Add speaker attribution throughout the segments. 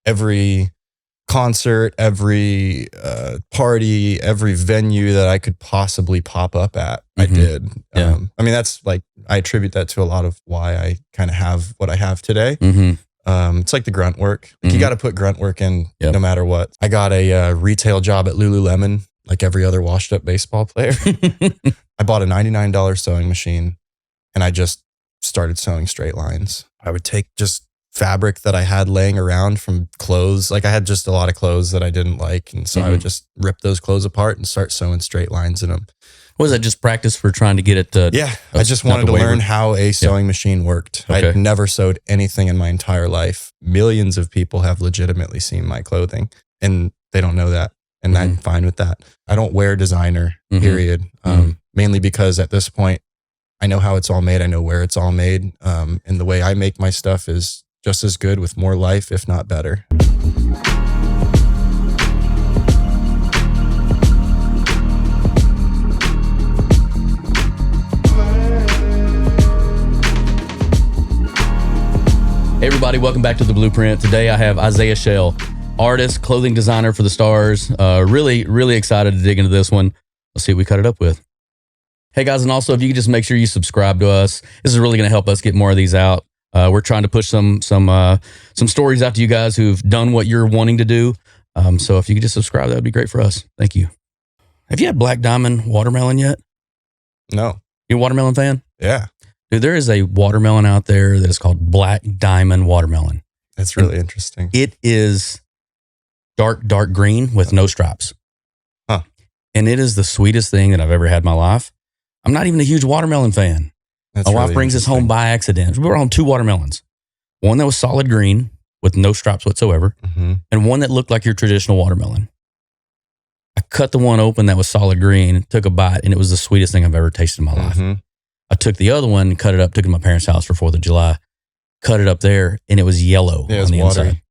Speaker 1: every concert, every party, every venue that I could possibly pop up at, I did.
Speaker 2: Yeah.
Speaker 1: I mean, that's like, I attribute that to a lot of why I kind of have what I have today. It's like the grunt work. Like you got to put grunt work in no matter what. I got a retail job at Lululemon, like every other washed up baseball player. I bought a $99 sewing machine and I just started sewing straight lines. I would take just fabric that I had laying around from clothes. Like I had just a lot of clothes that I didn't like. And so I would just rip those clothes apart and start sewing straight lines in them.
Speaker 2: Was that just practice for trying to get it to...
Speaker 1: Yeah, I just wanted to learn how a sewing machine worked.
Speaker 2: Okay.
Speaker 1: I'd never sewed anything in my entire life. Millions of people have legitimately seen my clothing and they don't know that. And I'm fine with that. I don't wear designer, period. Mainly because at this point, I know how it's all made. I know where it's all made. And the way I make my stuff is just as good with more life, if not better.
Speaker 2: Hey everybody, welcome back to The Blueprint. Today I have Isaiah Shayle, artist, clothing designer for the Stars. Really excited to dig into this one. Let's see what we cut it up with. Hey guys, and also if you could just make sure you subscribe to us. This is really going to help us get more of these out. We're trying to push some stories out to you guys who've done what you're wanting to do. So if you could just subscribe, that would be great for us. Thank you. Have you had Black Diamond watermelon yet?
Speaker 1: No.
Speaker 2: You a watermelon fan?
Speaker 1: Yeah.
Speaker 2: Dude, there is a watermelon out there that is called Black Diamond watermelon.
Speaker 1: That's really interesting.
Speaker 2: It is dark green with no stripes.
Speaker 1: Huh.
Speaker 2: And it is the sweetest thing that I've ever had in my life. I'm not even a huge watermelon fan.
Speaker 1: That's
Speaker 2: My wife
Speaker 1: really
Speaker 2: brings this home by accident. We brought home 2 watermelons. One that was solid green with no stripes whatsoever, and one that looked like your traditional watermelon. I cut the one open that was solid green, took a bite, and it was the sweetest thing I've ever tasted in my life. I took the other one, cut it up, took it to my parents' house for 4th of July, cut it up there, and it was yellow on the inside.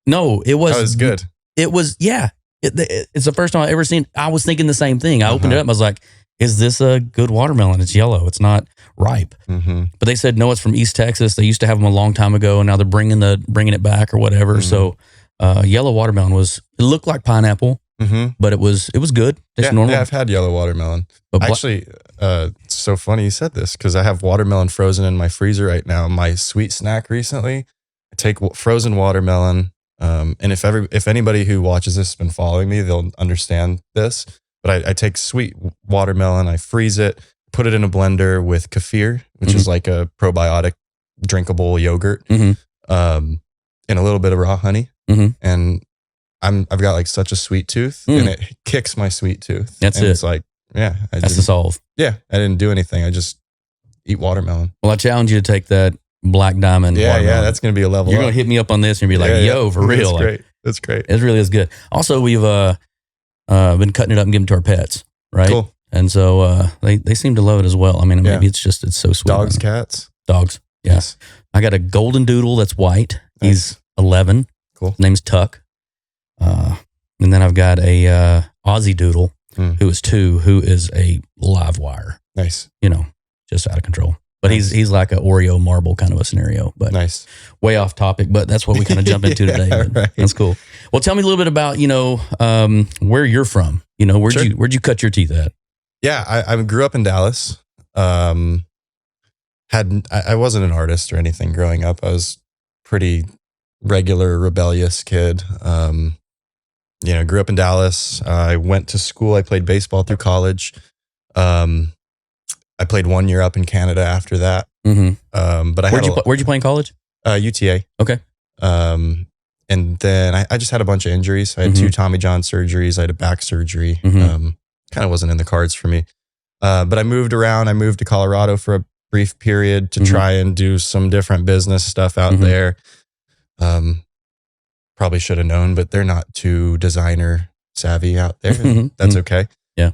Speaker 2: No, it was.
Speaker 1: That was good.
Speaker 2: It was, yeah. It's the first time I've ever seen. I was thinking the same thing. I opened it up, I was like, is this a good watermelon? It's yellow. It's not ripe. But they said, no, it's from East Texas. They used to have them a long time ago, and now they're bringing it back or whatever. So yellow watermelon it looked like pineapple, but it was good. It's normal.
Speaker 1: Yeah, I've had yellow watermelon. But actually, it's so funny you said this because I have watermelon frozen in my freezer right now. My sweet snack recently, I take frozen watermelon. And if anybody who watches this has been following me, they'll understand this. But I take sweet watermelon, I freeze it, put it in a blender with kefir, which is like a probiotic drinkable yogurt, and a little bit of raw honey. And I've got like such a sweet tooth, and it kicks my sweet tooth.
Speaker 2: That's
Speaker 1: and
Speaker 2: it.
Speaker 1: It's like, yeah,
Speaker 2: that's the solve.
Speaker 1: Yeah, I didn't do anything. I just eat watermelon.
Speaker 2: Well, I challenge you to take that Black Diamond watermelon.
Speaker 1: Yeah, that's going to be a level.
Speaker 2: You're going to hit me up on this and be like, yo, for real.
Speaker 1: That's great. That's great.
Speaker 2: It really is good. Also, we've been cutting it up and giving it to our pets, right?
Speaker 1: Cool.
Speaker 2: And so they seem to love it as well. I mean, maybe it's so sweet.
Speaker 1: Dogs, cats?
Speaker 2: Dogs, yes. Yeah. I got a golden doodle that's white.
Speaker 1: Nice.
Speaker 2: He's 11.
Speaker 1: Cool.
Speaker 2: His name's Tuck. And then I've got a Aussie doodle who is 2, who is a live wire.
Speaker 1: Nice.
Speaker 2: Just out of control. But he's like an Oreo marble kind of a scenario. But
Speaker 1: nice.
Speaker 2: Way off topic, but that's what we kind of jump into today. Right. That's cool. Well, tell me a little bit about, where you're from. Where'd you cut your teeth at?
Speaker 1: Yeah, I grew up in Dallas. I wasn't an artist or anything growing up. I was pretty regular, rebellious kid. Grew up in Dallas. I went to school. I played baseball through college. I played 1 year up in Canada after that. But
Speaker 2: where'd you play in college?
Speaker 1: UTA.
Speaker 2: Okay.
Speaker 1: And then I just had a bunch of injuries. I had 2 Tommy John surgeries. I had a back surgery. Kind of wasn't in the cards for me. But I moved around. I moved to Colorado for a brief period to try and do some different business stuff out there. Probably should have known, but they're not too designer savvy out there. That's okay.
Speaker 2: Yeah.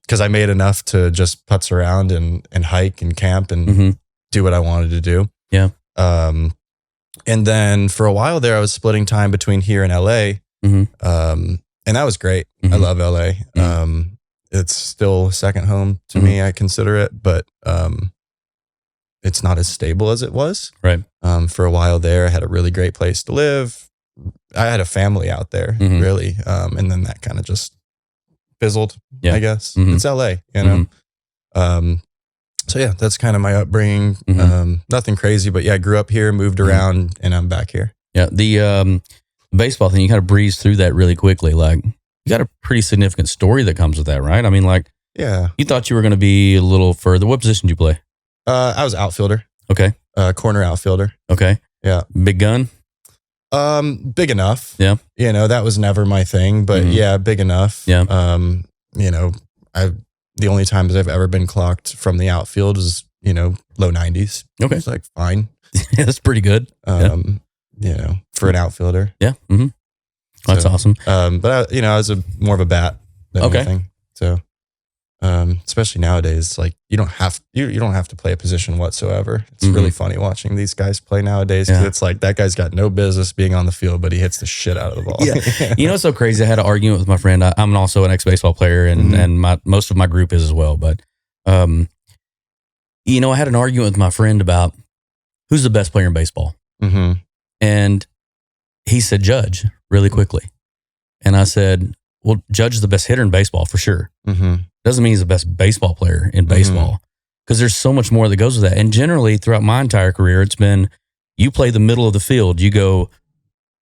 Speaker 1: Because I made enough to just putz around and hike and camp and do what I wanted to do.
Speaker 2: Yeah.
Speaker 1: And then for a while there, I was splitting time between here and LA. And that was great. I love LA. It's still second home to me. I consider it, but it's not as stable as it was.
Speaker 2: Right.
Speaker 1: For a while there, I had a really great place to live. I had a family out there, really. And then that kind of just fizzled, I guess. It's LA, you know? So yeah, that's kind of my upbringing. Nothing crazy, but yeah, I grew up here, moved around, and I'm back here.
Speaker 2: Yeah. The baseball thing, you kind of breeze through that really quickly. Like, you got a pretty significant story that comes with that, right? I mean, like,
Speaker 1: yeah,
Speaker 2: you thought you were going to be a little further. What position did you play?
Speaker 1: I was outfielder.
Speaker 2: Okay.
Speaker 1: Corner outfielder.
Speaker 2: Okay.
Speaker 1: Yeah.
Speaker 2: Big gun?
Speaker 1: Big enough.
Speaker 2: Yeah.
Speaker 1: You know, that was never my thing, but yeah, big enough.
Speaker 2: Yeah.
Speaker 1: You know, the only times I've ever been clocked from the outfield is, you know, low 90s.
Speaker 2: Okay.
Speaker 1: It's like fine.
Speaker 2: Yeah, that's pretty good.
Speaker 1: You know, for an outfielder.
Speaker 2: Yeah. That's awesome.
Speaker 1: But I was more of a bat than anything. So, especially nowadays, like you don't have to play a position whatsoever. It's really funny watching these guys play nowadays because it's like that guy's got no business being on the field, but he hits the shit out of the ball.
Speaker 2: Yeah. You know, it's so crazy. I had an argument with my friend. I'm also an ex-baseball player, and most of my group is as well. But, you know, I had an argument with my friend about who's the best player in baseball. And he said Judge really quickly. And I said, well, Judge is the best hitter in baseball for sure. Doesn't mean he's the best baseball player in baseball, because there's so much more that goes with that. And generally throughout my entire career, it's been, you play the middle of the field. You go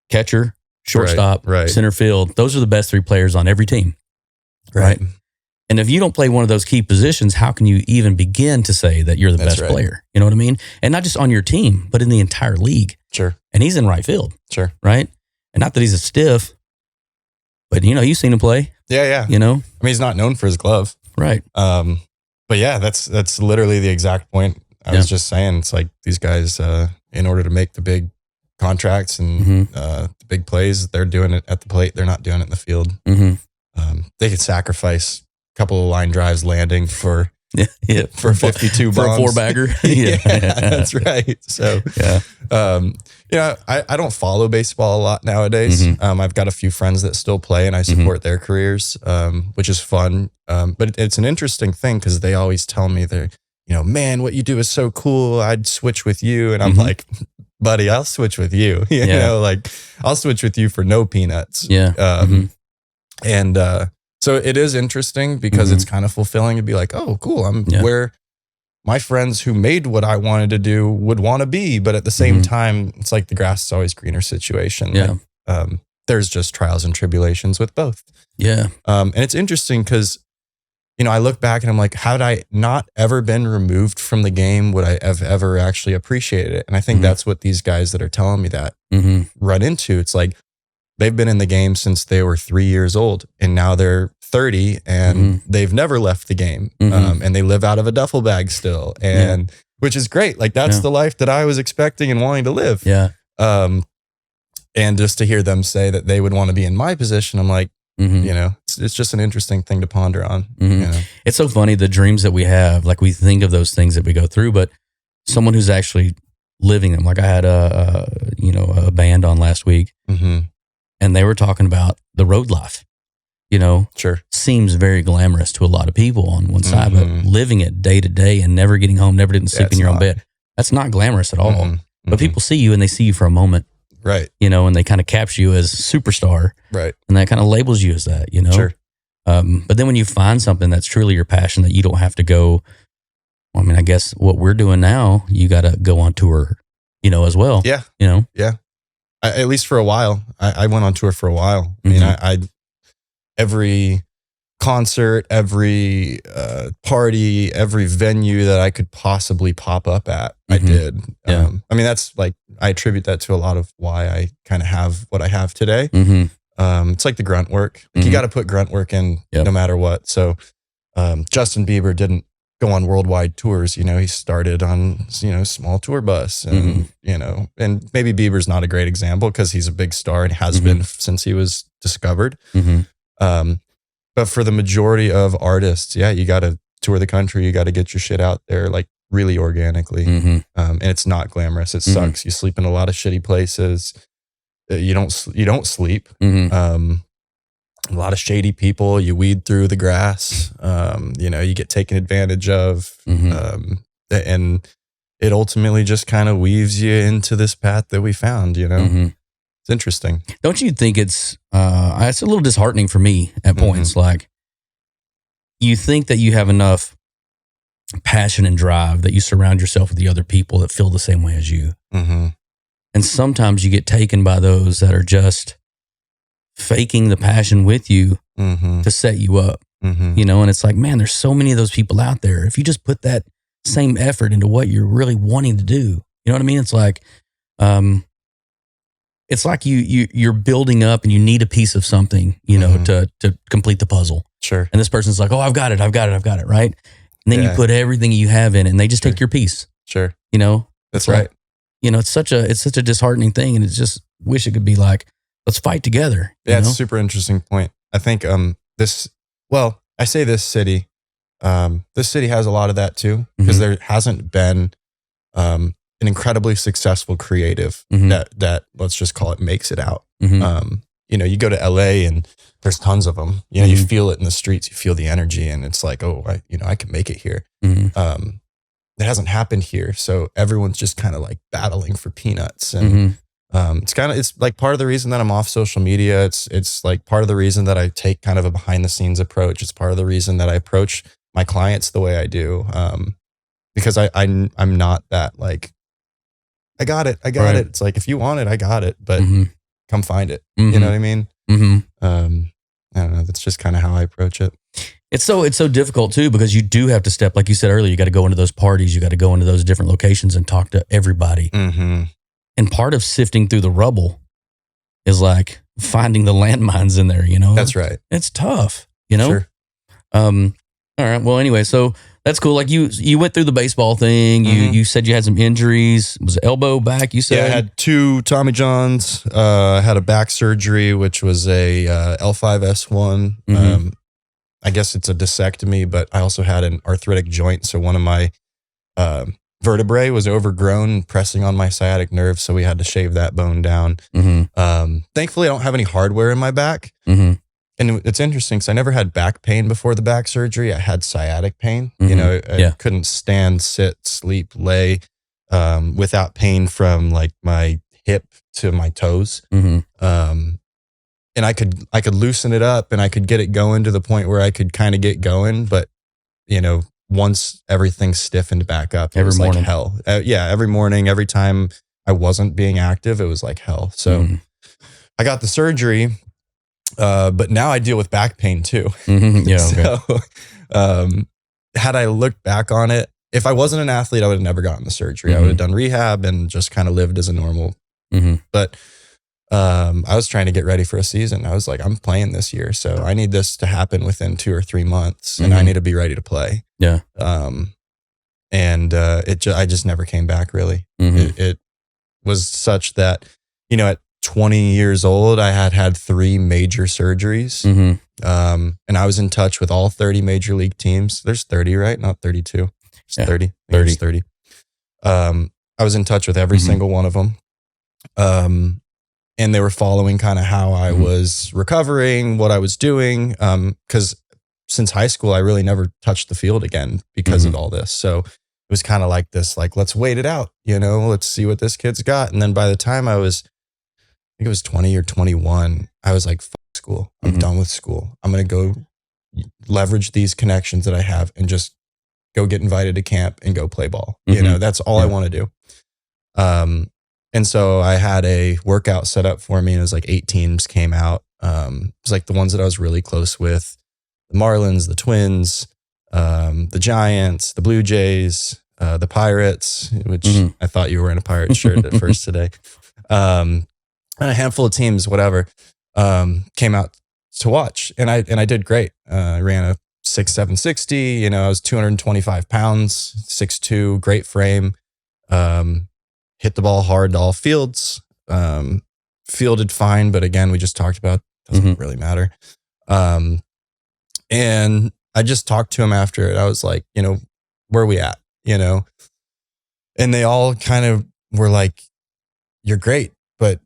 Speaker 2: catcher, shortstop, center field. Those are the best three players on every team. Right. And if you don't play one of those key positions, how can you even begin to say that you're the best player? You know what I mean? And not just on your team, but in the entire league.
Speaker 1: Sure.
Speaker 2: And he's in right field.
Speaker 1: Sure.
Speaker 2: Right. And not that he's a stiff, but you know, you've seen him play.
Speaker 1: Yeah.
Speaker 2: You know,
Speaker 1: I mean, he's not known for his glove.
Speaker 2: Right.
Speaker 1: But yeah, that's literally the exact point I was just saying. It's like these guys, in order to make the big contracts and the big plays, they're doing it at the plate. They're not doing it in the field. They could sacrifice a couple of line drives landing for 52 bombs.
Speaker 2: For a four-bagger.
Speaker 1: Yeah, that's right. So, I don't follow baseball a lot nowadays. I've got a few friends that still play and I support their careers, which is fun. But it's an interesting thing because they always tell me they're, you know, man, what you do is so cool. I'd switch with you. And I'm like, buddy, I'll switch with you. You know, like I'll switch with you for no peanuts. So it is interesting because it's kind of fulfilling to be like, oh, cool. I'm where my friends who made what I wanted to do would want to be. But at the same time, it's like the grass is always greener situation. Like, there's just trials and tribulations with both. And it's interesting because, you know, I look back and I'm like, had I not ever been removed from the game, would I have ever actually appreciated it? And I think that's what these guys that are telling me that run into. It's like, they've been in the game since they were 3 years old and now they're 30 and they've never left the game. And they live out of a duffel bag still. And which is great. Like that's the life that I was expecting and wanting to live. And just to hear them say that they would want to be in my position, I'm like, you know, it's just an interesting thing to ponder on. You know?
Speaker 2: It's so funny, the dreams that we have, like we think of those things that we go through, but someone who's actually living them. Like I had a band on last week. And they were talking about the road life, you know, seems very glamorous to a lot of people on one side, but living it day to day and never getting home, never didn't sleep in your own bed. That's not glamorous at all. But people see you and they see you for a moment, you know, and they kind of capture you as superstar, and that kind of labels you as that, you know. But then when you find something that's truly your passion that you don't have to go, well, I mean, I guess what we're doing now, you got to go on tour, you know, as well. You know?
Speaker 1: At least for a while. I went on tour for a while. I mean, I every concert, every party, every venue that I could possibly pop up at, I did. I mean, that's like, I attribute that to a lot of why I kind of have what I have today. It's like the grunt work. Like you got to put grunt work in no matter what. So Justin Bieber didn't go on worldwide tours. You know, he started on, you know, small tour bus and, you know, and maybe Bieber's not a great example because he's a big star and has been since he was discovered. But for the majority of artists, you got to tour the country. You got to get your shit out there like really organically. And it's not glamorous. It sucks. You sleep in a lot of shitty places. You don't sleep. A lot of shady people. You weed through the grass. You know, you get taken advantage of. And it ultimately just kind of weaves you into this path that we found, you know? It's interesting.
Speaker 2: Don't you think it's a little disheartening for me at points? Like, you think that you have enough passion and drive that you surround yourself with the other people that feel the same way as you. And sometimes you get taken by those that are just faking the passion with you to set you up, you know? And it's like, man, there's so many of those people out there. If you just put that same effort into what you're really wanting to do, you know what I mean? It's like, you're building up and you need a piece of something, you know, to complete the puzzle.
Speaker 1: Sure.
Speaker 2: And this person's like, oh, I've got it. Right. And then you put everything you have in it and they just take your piece.
Speaker 1: Sure.
Speaker 2: You know?
Speaker 1: That's right.
Speaker 2: You know, it's such a disheartening thing. And it's just, wish it could be like, let's fight together.
Speaker 1: Yeah, it's a super interesting point. I think I say this city has a lot of that too, because there hasn't been an incredibly successful creative that let's just call it makes it out. You know, you go to LA and there's tons of them. You know, you feel it in the streets, you feel the energy, and it's like, oh, I can make it here. It hasn't happened here, so everyone's just kind of like battling for peanuts, and it's like part of the reason that I'm off social media. It's like part of the reason that I take kind of a behind the scenes approach. It's part of the reason that I approach my clients the way I do, because I'm not that like, I got it. It. It's like, if you want it, I got it, but come find it. You know what I mean? I don't know. That's just kind of how I approach it.
Speaker 2: It's so difficult too, because you do have to step, like you said earlier, you got to go into those parties, you got to go into those different locations and talk to everybody. And part of sifting through the rubble is like finding the landmines in there, you know?
Speaker 1: That's right.
Speaker 2: It's tough, you know?
Speaker 1: Sure.
Speaker 2: All right. Well, anyway, so that's cool. Like you went through the baseball thing. You said you had some injuries. Was it elbow, back? You said?
Speaker 1: Yeah, I had 2 Tommy Johns. I had a back surgery, which was a L5S1. I guess it's a discectomy, but I also had an arthritic joint. So one of my vertebrae was overgrown, pressing on my sciatic nerve. So we had to shave that bone down. Thankfully, I don't have any hardware in my back. And it's interesting because I never had back pain before the back surgery. I had sciatic pain. You know, I couldn't stand, sit, sleep, lay without pain from like my hip to my toes. And I could loosen it up and I could get it going to the point where I could kind of get going. But, you know, once everything stiffened back up, it was like hell. Every morning, every time I wasn't being active, it was like hell. So I got the surgery. But now I deal with back pain too. So, had I looked back on it, if I wasn't an athlete, I would have never gotten the surgery. I would have done rehab and just kind of lived as a normal. But I was trying to get ready for a season. I was like, I'm playing this year, so I need this to happen within 2 or 3 months, and I need to be ready to play. I just never came back really. It was such that, you know, at 20 years old, I had 3 major surgeries. And I was in touch with all 30 major league teams. There's 30, right? Not 32. It's 30. 30. It's 30. I was in touch with every single one of them. And they were following kind of how I was recovering, what I was doing. Because since high school, I really never touched the field again because of all this. So it was kind of like this, like, let's wait it out, you know, let's see what this kid's got. And then by the time I think it was 20 or 21, I was like, fuck school. I'm done with school. I'm going to go leverage these connections that I have and just go get invited to camp and go play ball. You know, that's all I want to do. And so I had a workout set up for me, and it was like 8 teams came out. It was like the ones that I was really close with: the Marlins, the Twins, the Giants, the Blue Jays, the Pirates, which I thought you were in a Pirate shirt at first today. And a handful of teams, whatever, came out to watch. And I did great. I ran a 6.760, you know, I was 225 pounds, 6'2", great frame. Hit the ball hard to all fields. Fielded fine, but again, we just talked about, doesn't really matter. And I just talked to him after it. I was like, you know, where are we at? You know? And they all kind of were like, you're great, but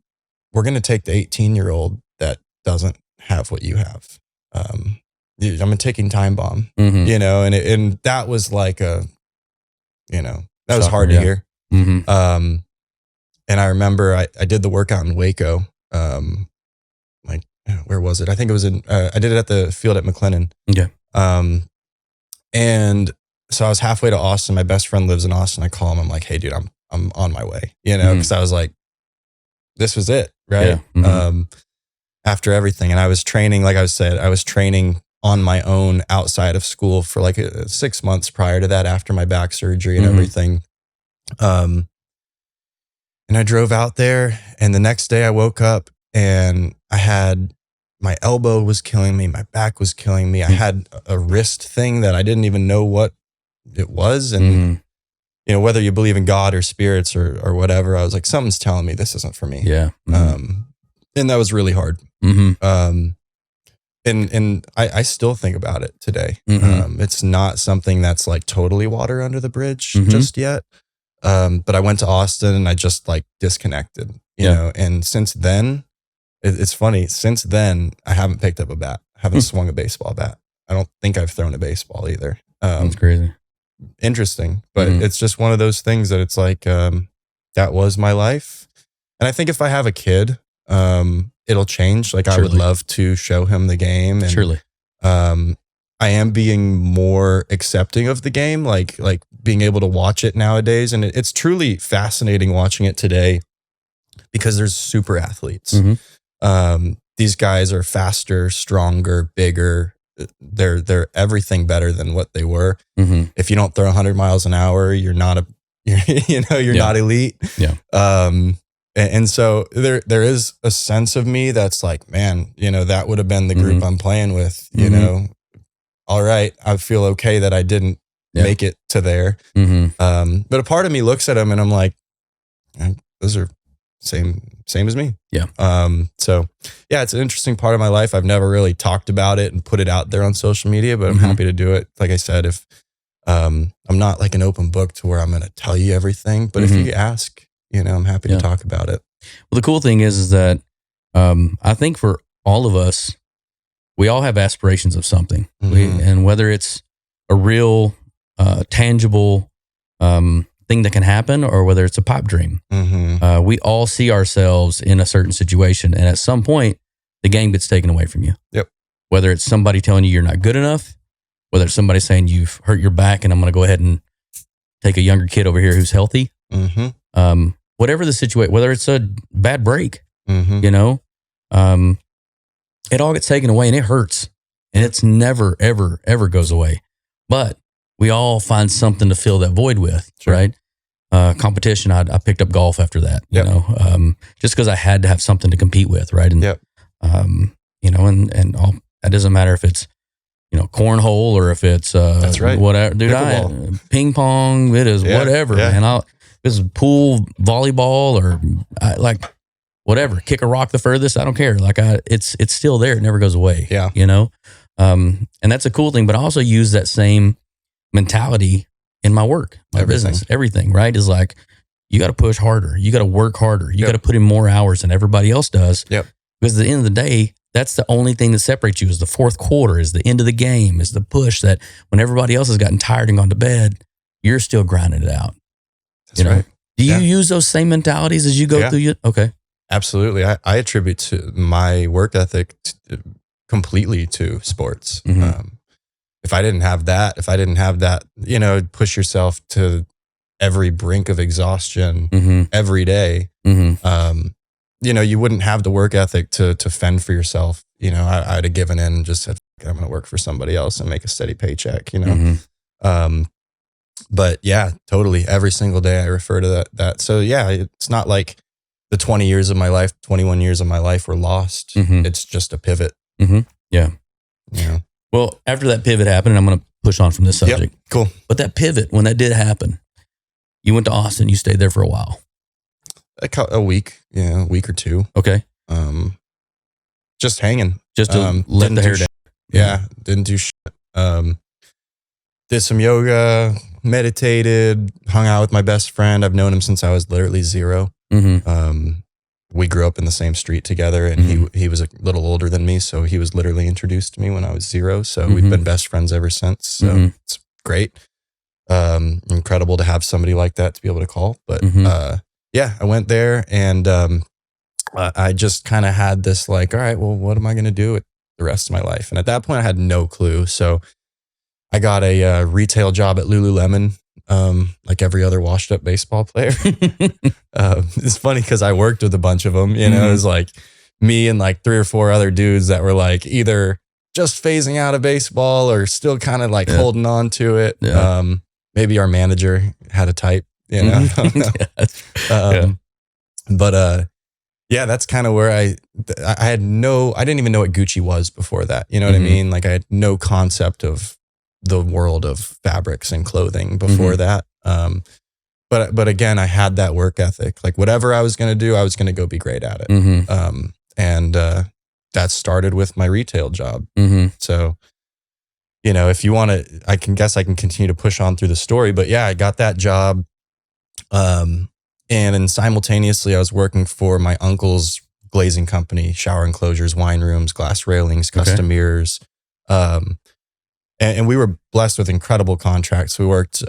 Speaker 1: we're going to take the 18-year-old that doesn't have what you have. I'm a ticking time bomb, you know, and that was like that was hard to hear. And I remember I did the workout in Waco, like, where was it? I think it was I did it at the field at McLennan.
Speaker 2: Okay.
Speaker 1: And so I was halfway to Austin. My best friend lives in Austin. I call him. I'm like, hey, dude, I'm on my way, because I was like, this was it, right?
Speaker 2: Yeah.
Speaker 1: After everything. And I was training, like I said, I was training on my own outside of school for like 6 months prior to that, after my back surgery and everything. And I drove out there, and the next day I woke up and my elbow was killing me. My back was killing me. I had a wrist thing that I didn't even know what it was. And, whether you believe in God or spirits or whatever, I was like, something's telling me this isn't for me.
Speaker 2: Yeah.
Speaker 1: And that was really hard. And I still think about it today. It's not something that's like totally water under the bridge just yet. But I went to Austin and I just like disconnected, you know, and since then, it's funny. Since then, I haven't picked up a bat. I haven't swung a baseball bat. I don't think I've thrown a baseball either.
Speaker 2: That's crazy.
Speaker 1: Interesting. But it's just one of those things that it's like, that was my life. And I think if I have a kid, it'll change. Like, I would love to show him the game. And,
Speaker 2: Surely.
Speaker 1: I am being more accepting of the game, like being able to watch it nowadays. And it's truly fascinating watching it today, because there's super athletes. These guys are faster, stronger, bigger. They're everything better than what they were. If you don't throw 100 miles an hour, you're not not elite.
Speaker 2: Yeah.
Speaker 1: And so there is a sense of me that's like, man, that would have been the group I'm playing with, all right, I feel okay that I didn't make it to there. But a part of me looks at them and I'm like, those are same as me. Yeah. So yeah, it's an interesting part of my life. I've never really talked about it and put it out there on social media, but I'm happy to do it. Like I said, if I'm not like an open book to where I'm going to tell you everything, but if you ask, I'm happy to talk about it.
Speaker 2: Well, the cool thing is that I think for all of us, we all have aspirations of something, and whether it's a real tangible thing that can happen, or whether it's a pipe dream, we all see ourselves in a certain situation, and at some point, the game gets taken away from you.
Speaker 1: Yep.
Speaker 2: Whether it's somebody telling you you're not good enough, whether it's somebody saying you've hurt your back, and I'm going to go ahead and take a younger kid over here who's healthy. Whatever the situation, whether it's a bad break, it all gets taken away, and it hurts, and it's never, ever, ever goes away. But we all find something to fill that void with, right? Competition. I picked up golf after that, just because I had to have something to compete with, right? And and all, that doesn't matter if it's cornhole or if it's
Speaker 1: that's right,
Speaker 2: whatever, dude. Ping pong, it is whatever, man. This is pool volleyball or whatever. Kick a rock the furthest. I don't care. It's still there. It never goes away.
Speaker 1: Yeah.
Speaker 2: And that's a cool thing. But I also use that same mentality in my work, my business, everything, right? Is like, you got to push harder. You got to work harder. You got to put in more hours than everybody else does.
Speaker 1: Yep.
Speaker 2: Because at the end of the day, that's the only thing that separates you, is the fourth quarter, is the end of the game, is the push that when everybody else has gotten tired and gone to bed, you're still grinding it out.
Speaker 1: That's right.
Speaker 2: Do you use those same mentalities as you go through it? Okay.
Speaker 1: Absolutely. I attribute to my work ethic completely to sports. If I didn't have that, push yourself to every brink of exhaustion every day, you wouldn't have the work ethic to fend for yourself. I'd have given in and just said, I'm going to work for somebody else and make a steady paycheck, But yeah, totally. Every single day I refer to that. So yeah, it's not like the 21 years of my life were lost. It's just a pivot.
Speaker 2: Yeah. Well, after that pivot happened, and I'm going to push on from this subject.
Speaker 1: Yep, cool.
Speaker 2: But that pivot, when that did happen, you went to Austin, you stayed there for a while.
Speaker 1: A week, a week or two.
Speaker 2: Okay.
Speaker 1: Just hanging.
Speaker 2: Just to let the hair down.
Speaker 1: Yeah, didn't do shit. Did some yoga, meditated, hung out with my best friend. I've known him since I was literally 0. We grew up in the same street together, and he was a little older than me, so he was literally introduced to me when I was 0. So we've been best friends ever since. So it's great. Incredible to have somebody like that to be able to call. But yeah, I went there, and I just kind of had this like, all right, well, what am I going to do with the rest of my life? And at that point I had no clue. So I got a retail job at Lululemon, like every other washed up baseball player. It's funny because I worked with a bunch of them, you know, it was like me and like 3 or 4 other dudes that were like either just phasing out of baseball or still kind of like holding on to it. Maybe our manager had a type, you know. But yeah, that's kind of where I didn't even know what Gucci was before that. You know what I mean? Like I had no concept of the world of fabrics and clothing before that. But again, I had that work ethic. Like whatever I was going to do, I was going to go be great at it. And that started with my retail job. So, you know, if you want to, I can continue to push on through the story, but yeah, I got that job. And then simultaneously I was working for my uncle's glazing company, shower enclosures, wine rooms, glass railings, custom mirrors. And we were blessed with incredible contracts. We worked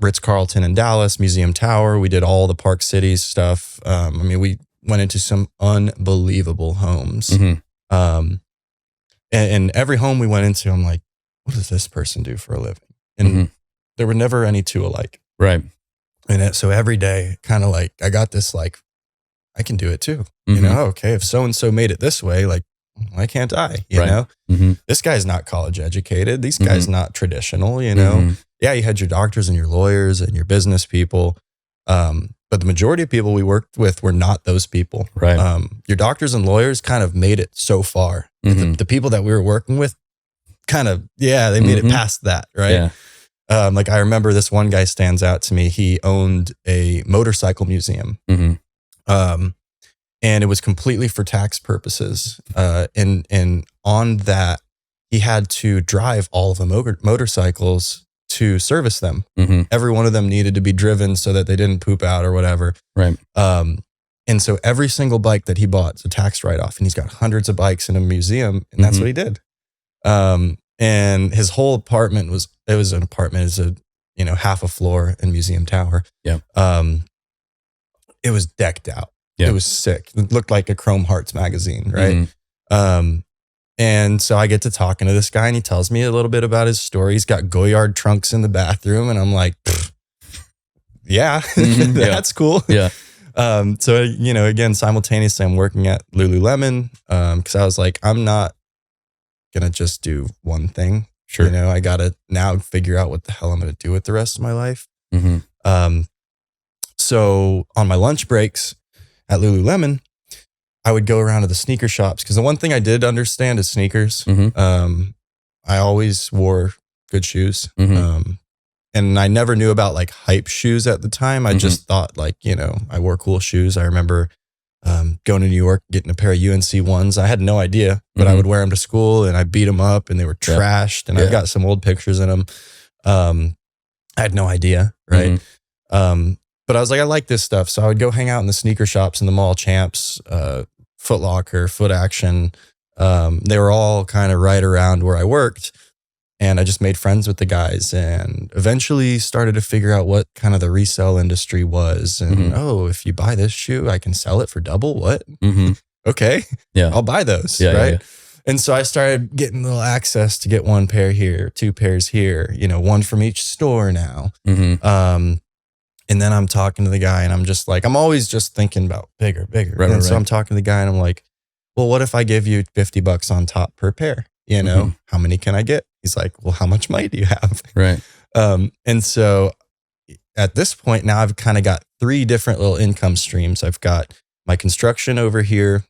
Speaker 1: Ritz-Carlton in Dallas, Museum Tower. We did all the Park Cities stuff. I mean, we went into some unbelievable homes. And every home we went into, I'm like, what does this person do for a living? And there were never any two alike.
Speaker 2: Right.
Speaker 1: And so every day, kind of like, I got this like, I can do it too. You know, okay, if so-and-so made it this way, like, why can't I? You know, this guy's not college educated. These guys not traditional, you know. Yeah, you had your doctors and your lawyers and your business people. But the majority of people we worked with were not those people.
Speaker 2: Right.
Speaker 1: Your doctors and lawyers kind of made it so far. The people that we were working with kind of, they made it past that. Right. Yeah. Like I remember this one guy stands out to me. He owned a motorcycle museum. And it was completely for tax purposes. And on that, he had to drive all of the motorcycles to service them. Every one of them needed to be driven so that they didn't poop out or whatever.
Speaker 2: Right.
Speaker 1: And so every single bike that he bought is a tax write-off. And he's got hundreds of bikes in a museum. And that's what he did. And his whole apartment was a, you know, half a floor in Museum Tower. Yeah. It was decked out. Yeah. It was sick. It looked like a Chrome Hearts magazine, right? And so I get to talking to this guy and he tells me a little bit about his story. He's got Goyard trunks in the bathroom and I'm like, that's cool. Yeah. So, you know, again, simultaneously I'm working at Lululemon because I was like, I'm not going to just do one thing. Sure. You know, I got to now figure out what the hell I'm going to do with the rest of my life. So on my lunch breaks, at Lululemon, I would go around to the sneaker shops because the one thing I did understand is sneakers. I always wore good shoes. And I never knew about like hype shoes at the time. I just thought like, you know, I wore cool shoes. I remember going to New York, getting a pair of UNC ones. I had no idea, but I would wear them to school and I beat them up and they were trashed. And I've got some old pictures in them. I had no idea. Right. But I was like, I like this stuff. So I would go hang out in the sneaker shops in the mall, Champs, Foot Locker, Foot Action. They were all kind of right around where I worked. And I just made friends with the guys and eventually started to figure out what kind of the resale industry was. And if you buy this shoe, I can sell it for double. What? Okay. Yeah. I'll buy those. Yeah, right. Yeah. And so I started getting a little access to get one pair here, 2 pairs here, you know, one from each store now. And then I'm talking to the guy and I'm just like, I'm always just thinking about bigger. Right, so I'm talking to the guy and I'm like, well, what if I give you $50 on top per pair? You know, how many can I get? He's like, well, how much money do you have? Right. And so at this point now I've kind of got 3 different little income streams. I've got my construction over here.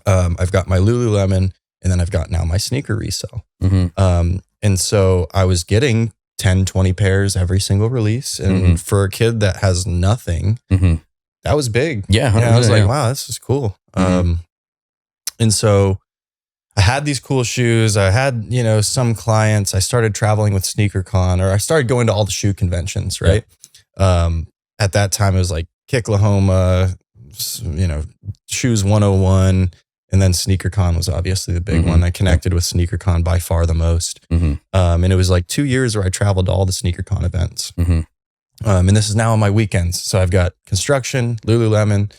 Speaker 1: I've got my Lululemon and then I've got now my sneaker resale. And so I was getting 10, 20 pairs every single release. And for a kid that has nothing, that was big. Yeah. I was like, wow, this is cool. And so I had these cool shoes. I had, you know, some clients. I started traveling with SneakerCon, or I started going to all the shoe conventions, right? At that time, it was like Kicklahoma, you know, Shoes 101. And then SneakerCon was obviously the big one. I connected with SneakerCon by far the most. And it was like 2 years where I traveled to all the SneakerCon events. And this is now on my weekends. So I've got construction, Lululemon,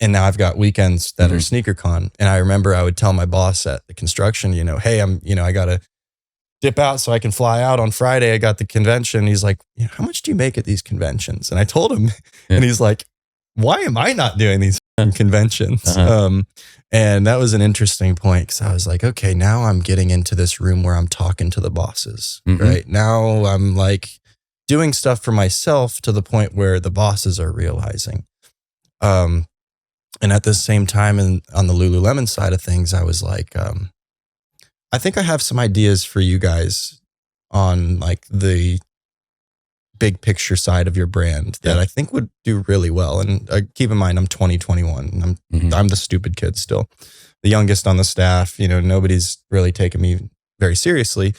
Speaker 1: And now I've got weekends that are SneakerCon. And I remember I would tell my boss at the construction, hey, I got to dip out so I can fly out on Friday. I got the convention. He's like, how much do you make at these conventions? And I told him, and he's like, why am I not doing these conventions? And that was an interesting point, because I was like, okay, now I'm getting into this room where I'm talking to the bosses, right? Now I'm like doing stuff for myself to the point where the bosses are realizing. And at the same time, on the Lululemon side of things, I was like, I think I have some ideas for you guys on like the big picture side of your brand that I think would do really well. And keep in mind, I'm 2021. I'm the stupid kid still, the youngest on the staff. Nobody's really taken me very seriously.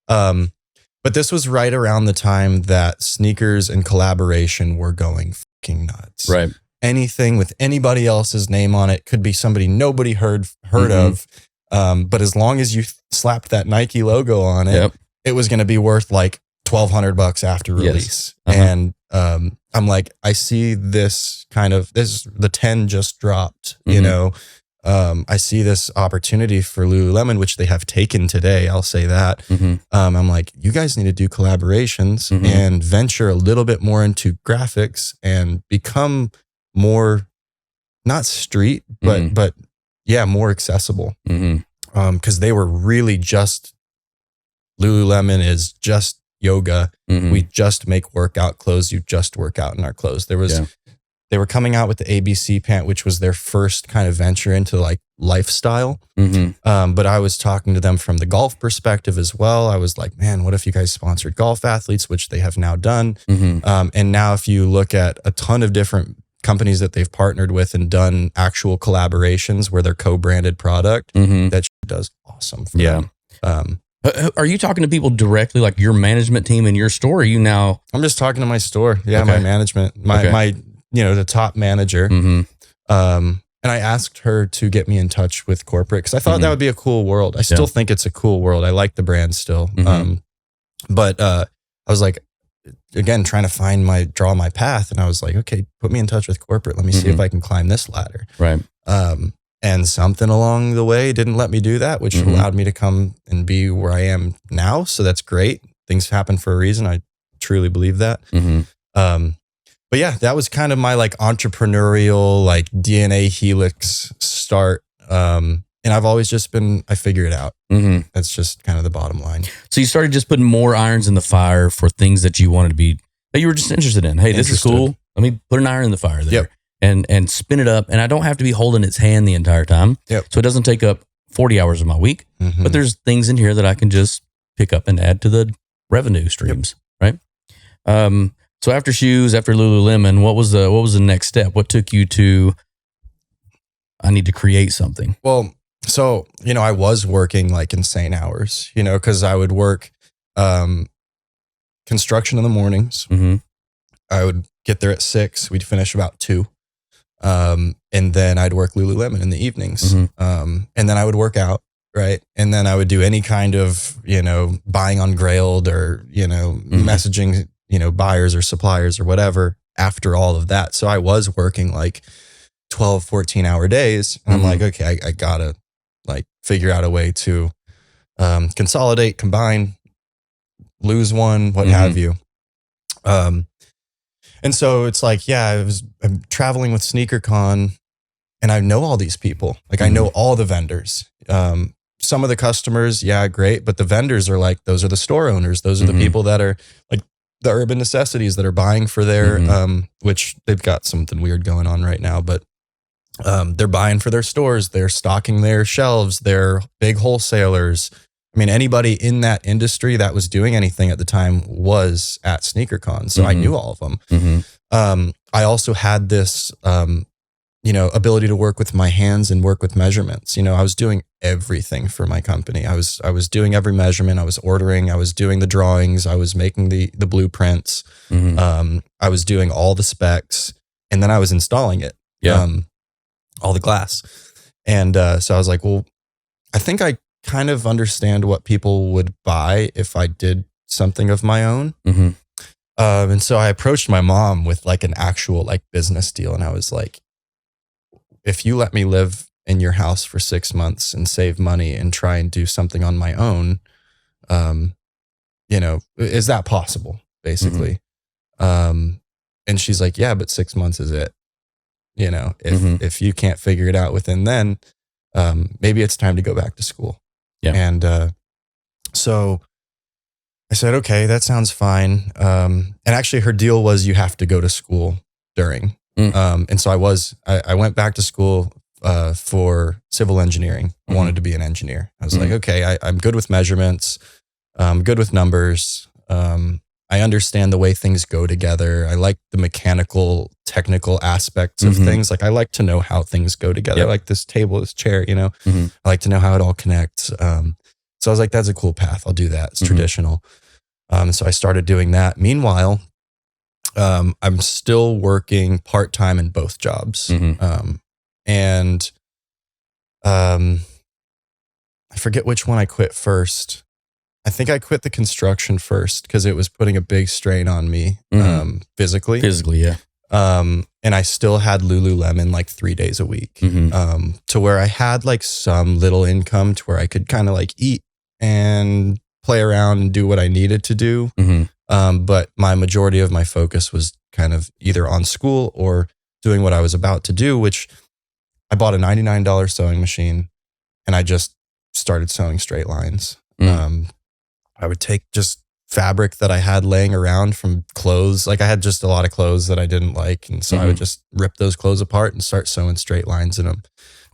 Speaker 1: But this was right around the time that sneakers and collaboration were going fucking nuts.
Speaker 2: Right.
Speaker 1: Anything with anybody else's name on it, could be somebody nobody heard of. But as long as you slapped that Nike logo on it, it was going to be worth like $1,200 after release. And I'm like, I see this the 10 just dropped, I see this opportunity for Lululemon, which they have taken today. I'll say that. I'm like, you guys need to do collaborations and venture a little bit more into graphics and become more, not street, but more accessible. Because they were really just, Lululemon is just yoga. We just make workout clothes. You just work out in our clothes. They were coming out with the ABC pant, which was their first kind of venture into like lifestyle. But I was talking to them from the golf perspective as well. I was like, man, what if you guys sponsored golf athletes, which they have now done. And now if you look at a ton of different companies that they've partnered with and done actual collaborations where they're co-branded product, that shit does awesome for them.
Speaker 2: Are you talking to people directly, like your management team in your store? Or are you now?
Speaker 1: I'm just talking to my store. My management, my the top manager. And I asked her to get me in touch with corporate, because I thought that would be a cool world. I still think it's a cool world. I like the brand still. But I was like, again, trying to draw my path. And I was like, okay, put me in touch with corporate. Let me see if I can climb this ladder.
Speaker 2: Right.
Speaker 1: And something along the way didn't let me do that, which allowed me to come and be where I am now. So that's great. Things happen for a reason. I truly believe that. But yeah, that was kind of my like entrepreneurial, like DNA helix start. And I've always just I figure it out. That's just kind of the bottom line. So
Speaker 2: you started just putting more irons in the fire for things that you wanted to be, that you were just interested in. Hey, this is cool. Let me put an iron in the fire there and spin it up. And I don't have to be holding its hand the entire time. So it doesn't take up 40 hours of my week, but there's things in here that I can just pick up and add to the revenue streams. Right. So after shoes, after Lululemon, what was the next step? What took you to, I need to create something?
Speaker 1: Well, so, I was working like insane hours, because I would work construction in the mornings. I would get there at 6. We'd finish about 2. And then I'd work Lululemon in the evenings. And then I would work out, right? And then I would do any kind of, buying on Grailed or, messaging, buyers or suppliers or whatever after all of that. So I was working like 12, 14-hour days. And I'm like, okay, I gotta like figure out a way to consolidate, combine, lose one, what have you. And so it's like, I'm traveling with SneakerCon and I know all these people. Like I know all the vendors. Some of the customers, great. But the vendors are like, those are the store owners. Those are the people that are like the urban necessities that are buying for their, which they've got something weird going on right now, but they're buying for their stores. They're stocking their shelves. They're big wholesalers. I mean, anybody in that industry that was doing anything at the time was at SneakerCon. So I knew all of them. I also had this, ability to work with my hands and work with measurements. I was doing everything for my company. I was doing every measurement. I was ordering. I was doing the drawings. I was making the blueprints. I was doing all the specs, and then I was installing it. All the glass. And so I was like, well, I think I kind of understand what people would buy if I did something of my own. And so I approached my mom with like an actual like business deal. And I was like, if you let me live in your house for 6 months and save money and try and do something on my own, is that possible, basically? And she's like, yeah, but 6 months is it. If you can't figure it out within then, maybe it's time to go back to school.
Speaker 2: Yeah.
Speaker 1: And so I said, okay, that sounds fine. And actually her deal was you have to go to school during. And so I went back to school for civil engineering. I wanted to be an engineer. I was like, okay, I'm good with measurements. I'm good with numbers. I understand the way things go together. I like the mechanical, technical aspects of things. Like I like to know how things go together.
Speaker 2: Yep.
Speaker 1: Like this table, this chair, I like to know how it all connects. So I was like, that's a cool path. I'll do that. It's traditional. So I started doing that. Meanwhile, I'm still working part-time in both jobs. And I forget which one I quit first. I think I quit the construction first because it was putting a big strain on me physically.
Speaker 2: Physically, yeah.
Speaker 1: And I still had Lululemon like 3 days a week to where I had like some little income to where I could kind of like eat and play around and do what I needed to do. But my majority of my focus was kind of either on school or doing what I was about to do, which I bought a $99 sewing machine and I just started sewing straight lines. I would take just fabric that I had laying around from clothes. Like I had just a lot of clothes that I didn't like. And so I would just rip those clothes apart and start sewing straight lines in them.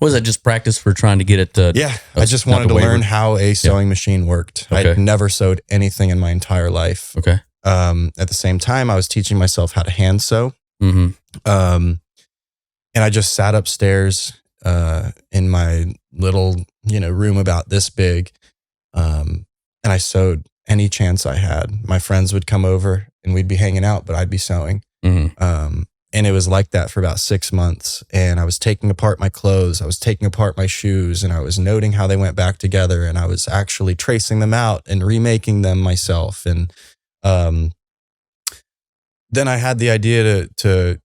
Speaker 2: Was that just practice for trying to get it to?
Speaker 1: Yeah. I just wanted to learn how a sewing machine worked.
Speaker 2: Okay.
Speaker 1: I'd never sewed anything in my entire life.
Speaker 2: Okay.
Speaker 1: At the same time, I was teaching myself how to hand sew. And I just sat upstairs in my little, room about this big. And I sewed any chance I had. My friends would come over and we'd be hanging out, but I'd be sewing. And it was like that for about 6 months. And I was taking apart my clothes. I was taking apart my shoes and I was noting how they went back together. And I was actually tracing them out and remaking them myself. And then I had the idea to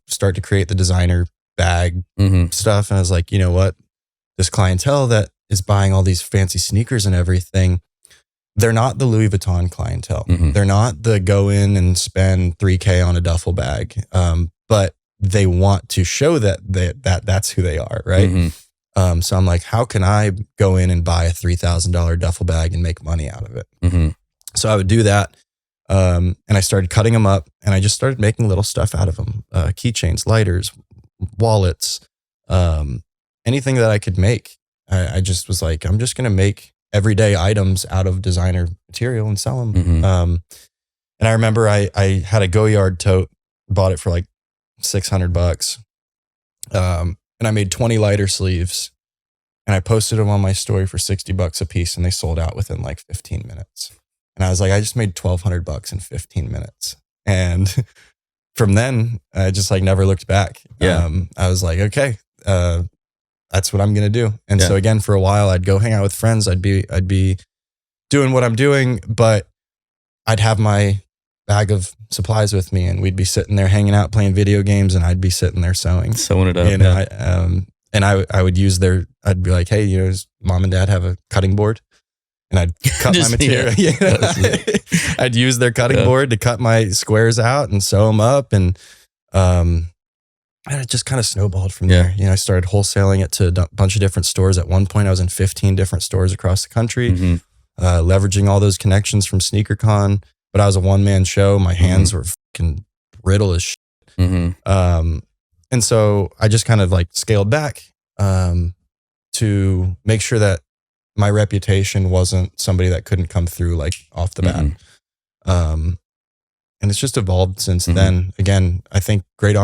Speaker 1: start to create the designer bag stuff. And I was like, you know what? This clientele that is buying all these fancy sneakers and everything, they're not the Louis Vuitton clientele. They're not the go in and spend $3,000 on a duffel bag. But they want to show that that's who they are, right? So I'm like, how can I go in and buy a $3,000 duffel bag and make money out of it? So I would do that. And I started cutting them up and I just started making little stuff out of them. Keychains, lighters, wallets, anything that I could make. I just was like, I'm just going to make everyday items out of designer material and sell them. And I remember I had a Goyard tote, bought it for like $600. And I made 20 lighter sleeves and I posted them on my story for $60 a piece and they sold out within like 15 minutes. And I was like, I just made $1,200 in 15 minutes. And from then I just like never looked back. I was like, okay, that's what I'm going to do. And so again, for a while, I'd go hang out with friends. I'd be doing what I'm doing, but I'd have my bag of supplies with me and we'd be sitting there hanging out, playing video games. And I'd be sitting there sewing
Speaker 2: it up.
Speaker 1: And I would use I'd be like, hey, does mom and dad have a cutting board? And I'd cut my material. I'd use their cutting board to cut my squares out and sew them up. And it just kind of snowballed from there. I started wholesaling it to a bunch of different stores. At one point, I was in 15 different stores across the country, leveraging all those connections from SneakerCon. But I was a one-man show. My hands were fucking brittle as shit. And so I just kind of like scaled back to make sure that my reputation wasn't somebody that couldn't come through like off the bat. And it's just evolved since then. Again, I think great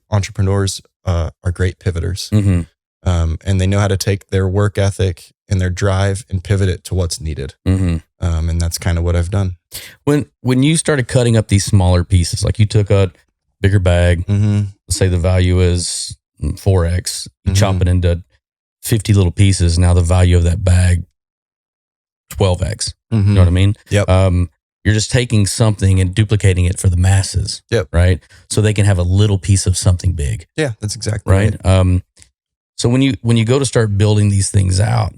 Speaker 1: entrepreneurs are great pivoters. And they know how to take their work ethic and their drive and pivot it to what's needed. And that's kind of what I've done.
Speaker 2: When you started cutting up these smaller pieces, like you took a bigger bag, let's say the value is 4X, you chop it into 50 little pieces. Now the value of that bag, 12X. You know what I mean?
Speaker 1: Yep.
Speaker 2: You're just taking something and duplicating it for the masses.
Speaker 1: Yep.
Speaker 2: Right. So they can have a little piece of something big.
Speaker 1: Yeah, that's exactly
Speaker 2: right. So when you go to start building these things out,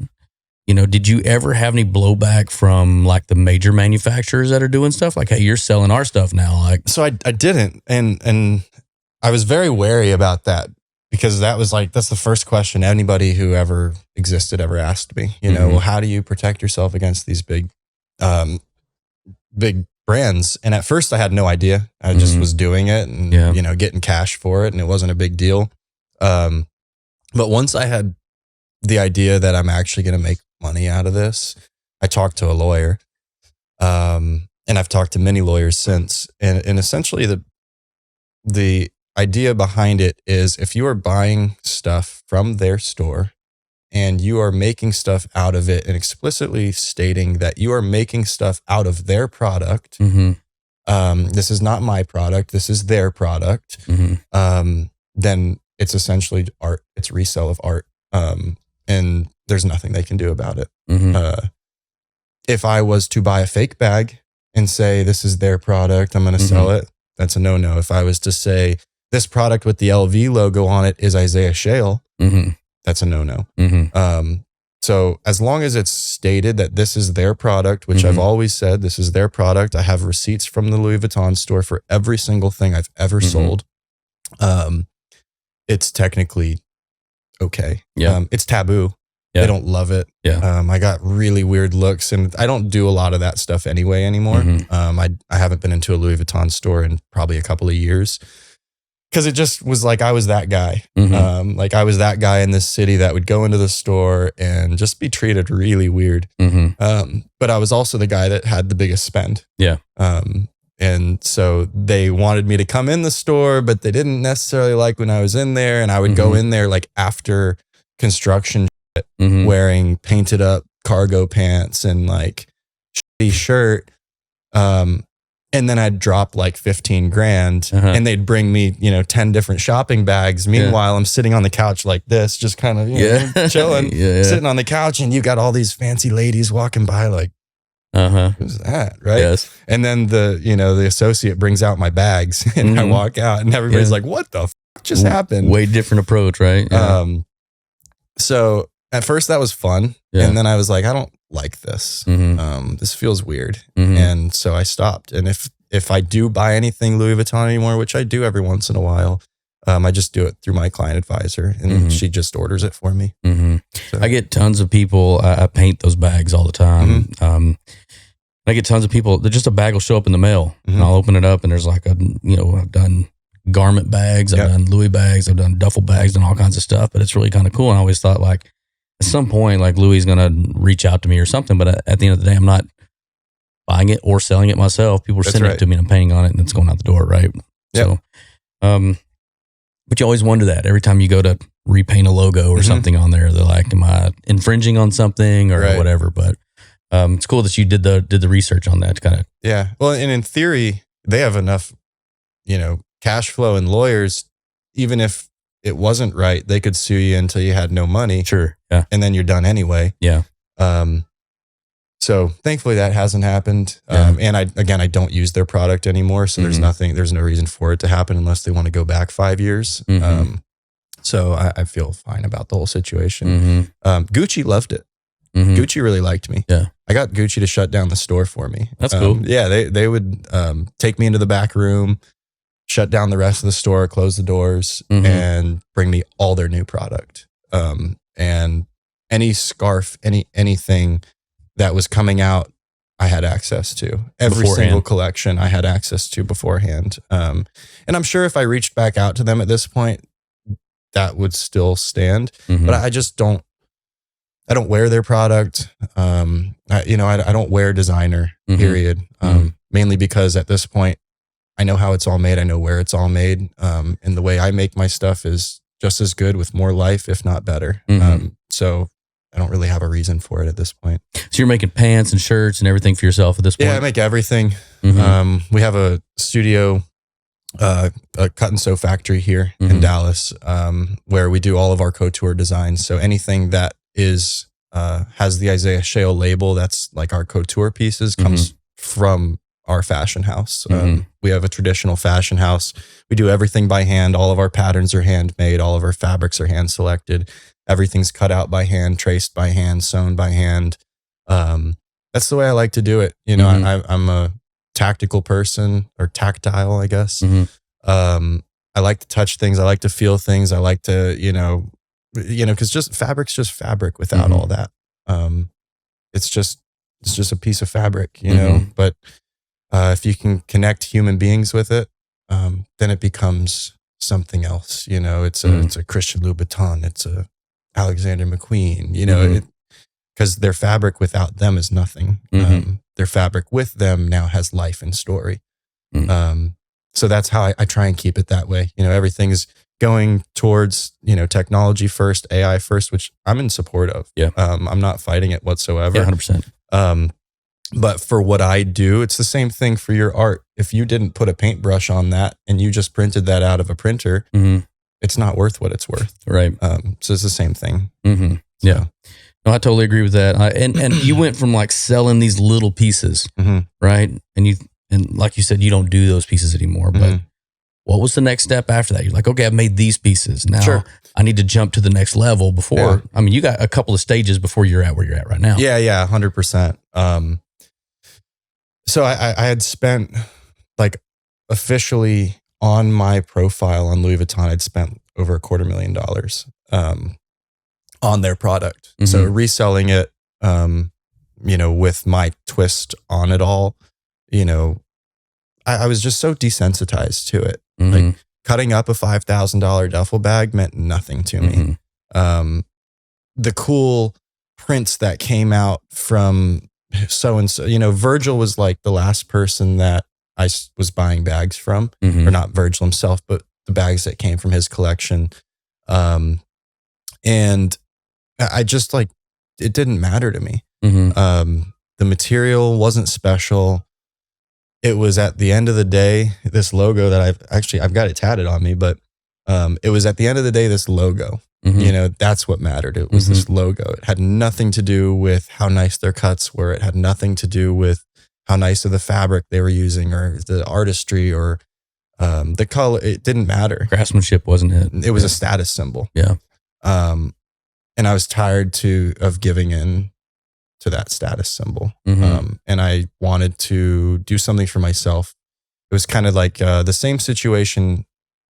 Speaker 2: did you ever have any blowback from like the major manufacturers that are doing stuff like, hey, you're selling our stuff now? Like,
Speaker 1: so I didn't, and I was very wary about that because that's the first question anybody who ever existed ever asked me. Well, how do you protect yourself against these big brands? And at first I had no idea. I just was doing it and getting cash for it, and it wasn't a big deal. But once I had the idea that I'm actually going to make money out of this, I talked to a lawyer, and I've talked to many lawyers since. And essentially the idea behind it is if you are buying stuff from their store and you are making stuff out of it and explicitly stating that you are making stuff out of their product, this is not my product, this is their product, then it's essentially art. It's resale of art. And there's nothing they can do about it. If I was to buy a fake bag and say, this is their product, I'm going to sell it, that's a no-no. If I was to say, this product with the LV logo on it is Isaiah Shayle, that's a no-no. So as long as it's stated that this is their product, which I've always said, this is their product. I have receipts from the Louis Vuitton store for every single thing I've ever sold. It's technically okay. Yeah. It's taboo. Yeah. They don't love it. Yeah. I got really weird looks, and I don't do a lot of that stuff anyway anymore. I haven't been into a Louis Vuitton store in probably a couple of years because it just was like I was that guy. Like I was that guy in this city that would go into the store and just be treated really weird. But I was also the guy that had the biggest spend. Yeah. And so they wanted me to come in the store, but they didn't necessarily like when I was in there. And I would go in there like after construction shit, wearing painted up cargo pants and like shitty shirt. And then I'd drop like 15 grand and they'd bring me, 10 different shopping bags. Meanwhile, I'm sitting on the couch like this, just kind of chilling, sitting on the couch, and you got all these fancy ladies walking by like, who's that? Right. Yes. And then the associate brings out my bags and I walk out and everybody's like, what the fuck just happened?
Speaker 2: Way different approach, right? Yeah.
Speaker 1: So at first that was fun. Yeah. And then I was like, I don't like this. This feels weird. And so I stopped. And if I do buy anything Louis Vuitton anymore, which I do every once in a while, I just do it through my client advisor, and she just orders it for me. So.
Speaker 2: I get tons of people. I paint those bags all the time. I get tons of people that just a bag will show up in the mail, and I'll open it up, and there's like I've done garment bags, I've done Louis bags, I've done duffel bags, and all kinds of stuff. But it's really kind of cool. And I always thought like at some point, like Louis is gonna reach out to me or something. But at the end of the day, I'm not buying it or selling it myself. People are sending it to me, and I'm painting on it, and it's going out the door, right? Yep. So, but you always wonder that every time you go to repaint a logo or something on there, they're like, am I infringing on something or whatever? But it's cool that you did the research on that kind of.
Speaker 1: Yeah. Well, and in theory, they have enough, cash flow and lawyers, even if it wasn't right, they could sue you until you had no money.
Speaker 2: Sure. Yeah. And
Speaker 1: then you're done anyway.
Speaker 2: Yeah.
Speaker 1: So thankfully that hasn't happened. And I don't use their product anymore. So there's no reason for it to happen unless they want to go back 5 years. So I feel fine about the whole situation. Gucci loved it. Gucci really liked me. Yeah. I got Gucci to shut down the store for me.
Speaker 2: That's cool.
Speaker 1: Yeah. They would take me into the back room, shut down the rest of the store, close the doors, and bring me all their new product. And any scarf, anything that was coming out, I had access to. Every single collection I had access to beforehand. And I'm sure if I reached back out to them at this point, that would still stand. But I just don't wear their product. I don't wear designer, period. Mainly because at this point, I know how it's all made. I know where it's all made. And the way I make my stuff is just as good with more life, if not better. So I don't really have a reason for it at this point.
Speaker 2: So you're making pants and shirts and everything for yourself at this point?
Speaker 1: Yeah, I make everything. We have a studio, a cut and sew factory here in Dallas, where we do all of our couture designs. So anything that is has the Isaiah Shayle label, that's like our couture pieces, comes from our fashion house. We have a traditional fashion house. We do everything by hand. All of our patterns are handmade. All of our fabrics are hand selected. Everything's cut out by hand, traced by hand, sewn by hand. That's the way I like to do it. You know, I'm a tactical person, or tactile, I guess. I like to touch things. I like to feel things. I like to, because just fabric's just fabric without all that. It's just a piece of fabric, you know, but if you can connect human beings with it, then it becomes something else. You know, it's a Christian Louboutin. It's a Alexander McQueen, you know, because their fabric without them is nothing. Their fabric with them now has life and story. So that's how I try and keep it that way. You know, everything's going towards, technology first, AI first, which I'm in support of. Yeah. I'm not fighting it whatsoever.
Speaker 2: Yeah, 100%.
Speaker 1: But for what I do, it's the same thing for your art. If you didn't put a paintbrush on that and you just printed that out of a printer, it's not worth what it's worth. Right. So it's the same thing.
Speaker 2: Yeah. No, I totally agree with that. And you went from like selling these little pieces, right? And like you said, you don't do those pieces anymore. But what was the next step after that? You're like, okay, I've made these pieces. Now I need to jump to the next level before. Yeah. I mean, you got a couple of stages before you're at where you're at right now.
Speaker 1: Yeah, 100%. So I had spent, like, officially on my profile on Louis Vuitton, I'd spent over $250,000 on their product. So reselling it, with my twist on it all, I was just so desensitized to it. Like, cutting up a $5,000 duffel bag meant nothing to me. The cool prints that came out from so-and-so, Virgil was like the last person that I was buying bags from, or not Virgil himself, but the bags that came from his collection. And I just, like, it didn't matter to me. The material wasn't special. It was, at the end of the day, this logo that I've got it tatted on me, but it was, at the end of the day, this logo. That's what mattered. It was this logo. It had nothing to do with how nice their cuts were. It had nothing to do with how nice of the fabric they were using, or the artistry, or the color. It didn't matter.
Speaker 2: Craftsmanship wasn't it.
Speaker 1: It was a status symbol.
Speaker 2: Yeah.
Speaker 1: And I was tired of giving in to that status symbol. And I wanted to do something for myself. It was kind of like the same situation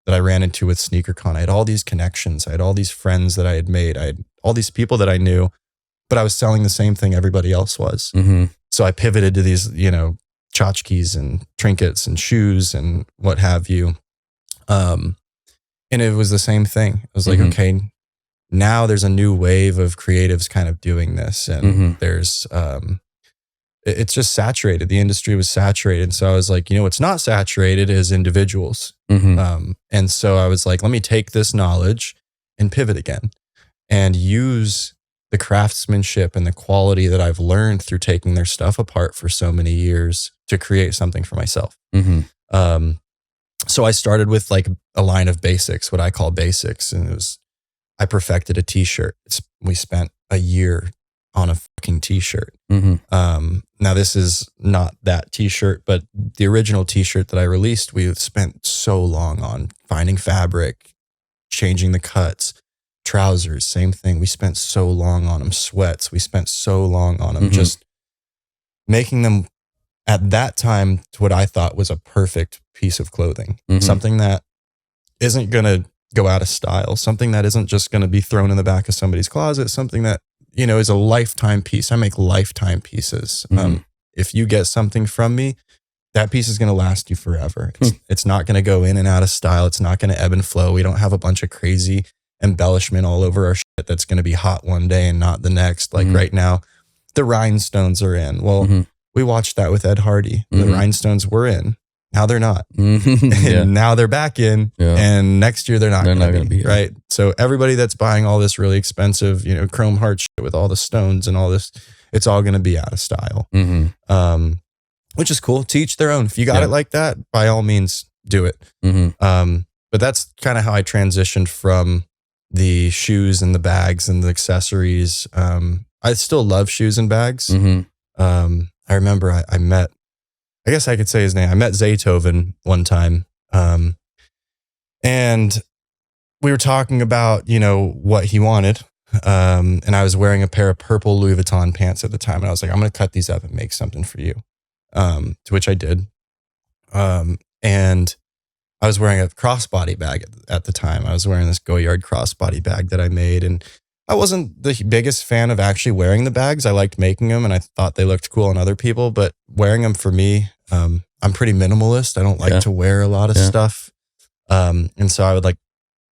Speaker 1: that I ran into with SneakerCon. I had all these connections. I had all these friends that I had made. I had all these people that I knew, but I was selling the same thing everybody else was. So I pivoted to these, tchotchkes and trinkets and shoes and what have you. And it was the same thing. I was like, okay, now there's a new wave of creatives kind of doing this, and there's, it's just saturated. The industry was saturated. So I was like, what's not saturated is individuals. And so I was like, let me take this knowledge and pivot again and use the craftsmanship and the quality that I've learned through taking their stuff apart for so many years to create something for myself. So I started with, like, a line of basics, what I call basics. And I perfected a t-shirt. We spent a year on a fucking t-shirt. Now this is not that t-shirt, but the original t-shirt that I released, we spent so long on finding fabric, changing the cuts. Trousers, same thing. We spent so long on them. Sweats, we spent so long on them, just making them, at that time, to what I thought was a perfect piece of clothing. Something that isn't going to go out of style, something that isn't just going to be thrown in the back of somebody's closet, something that, is a lifetime piece. I make lifetime pieces. If you get something from me, that piece is going to last you forever. It's not going to go in and out of style. It's not going to ebb and flow. We don't have a bunch of crazy embellishment all over our shit that's going to be hot one day and not the next. Like right now, the rhinestones are in. Well, we watched that with Ed Hardy. The rhinestones were in. Now they're not. And now they're back in. And next year they're not going to be. Right. So everybody that's buying all this really expensive, chrome heart shit with all the stones and all this, it's all going to be out of style. Which is cool. To each their own. If you got it like that, by all means, do it. But that's kind of how I transitioned from the shoes and the bags and the accessories. I still love shoes and bags. I remember I met I guess I could say his name. I met Zaytoven one time. And we were talking about, what he wanted. And I was wearing a pair of purple Louis Vuitton pants at the time. And I was like, I'm going to cut these up and make something for you. To which I did. And I was wearing a crossbody bag at the time. I was wearing this Go Yard crossbody bag that I made. And I wasn't the biggest fan of actually wearing the bags. I liked making them and I thought they looked cool on other people, but wearing them for me, I'm pretty minimalist. I don't like to wear a lot of stuff. And so I would like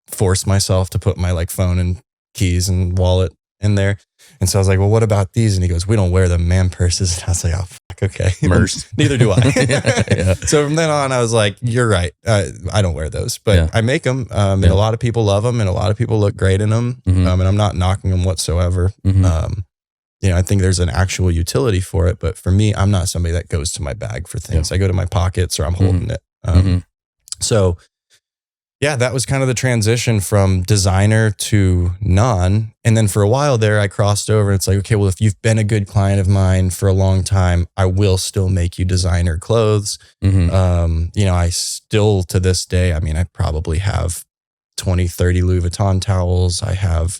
Speaker 1: force myself to put my like phone and keys and wallet in there. And so I was like, well, what about these? And he goes, we don't wear them man purses. And I was like, oh, fuck, okay. Neither do I. So from then on, I was like, you're right. I don't wear those, but I make them. And a lot of people love them and a lot of people look great in them. And I'm not knocking them whatsoever. I think there's an actual utility for it. But for me, I'm not somebody that goes to my bag for things. I go to my pockets or I'm holding it. So yeah, that was kind of the transition from designer to non. And then for a while there, I crossed over. It's like, okay, well, if you've been a good client of mine for a long time, I will still make you designer clothes. I still to this day, I probably have 20, 30 Louis Vuitton towels. I have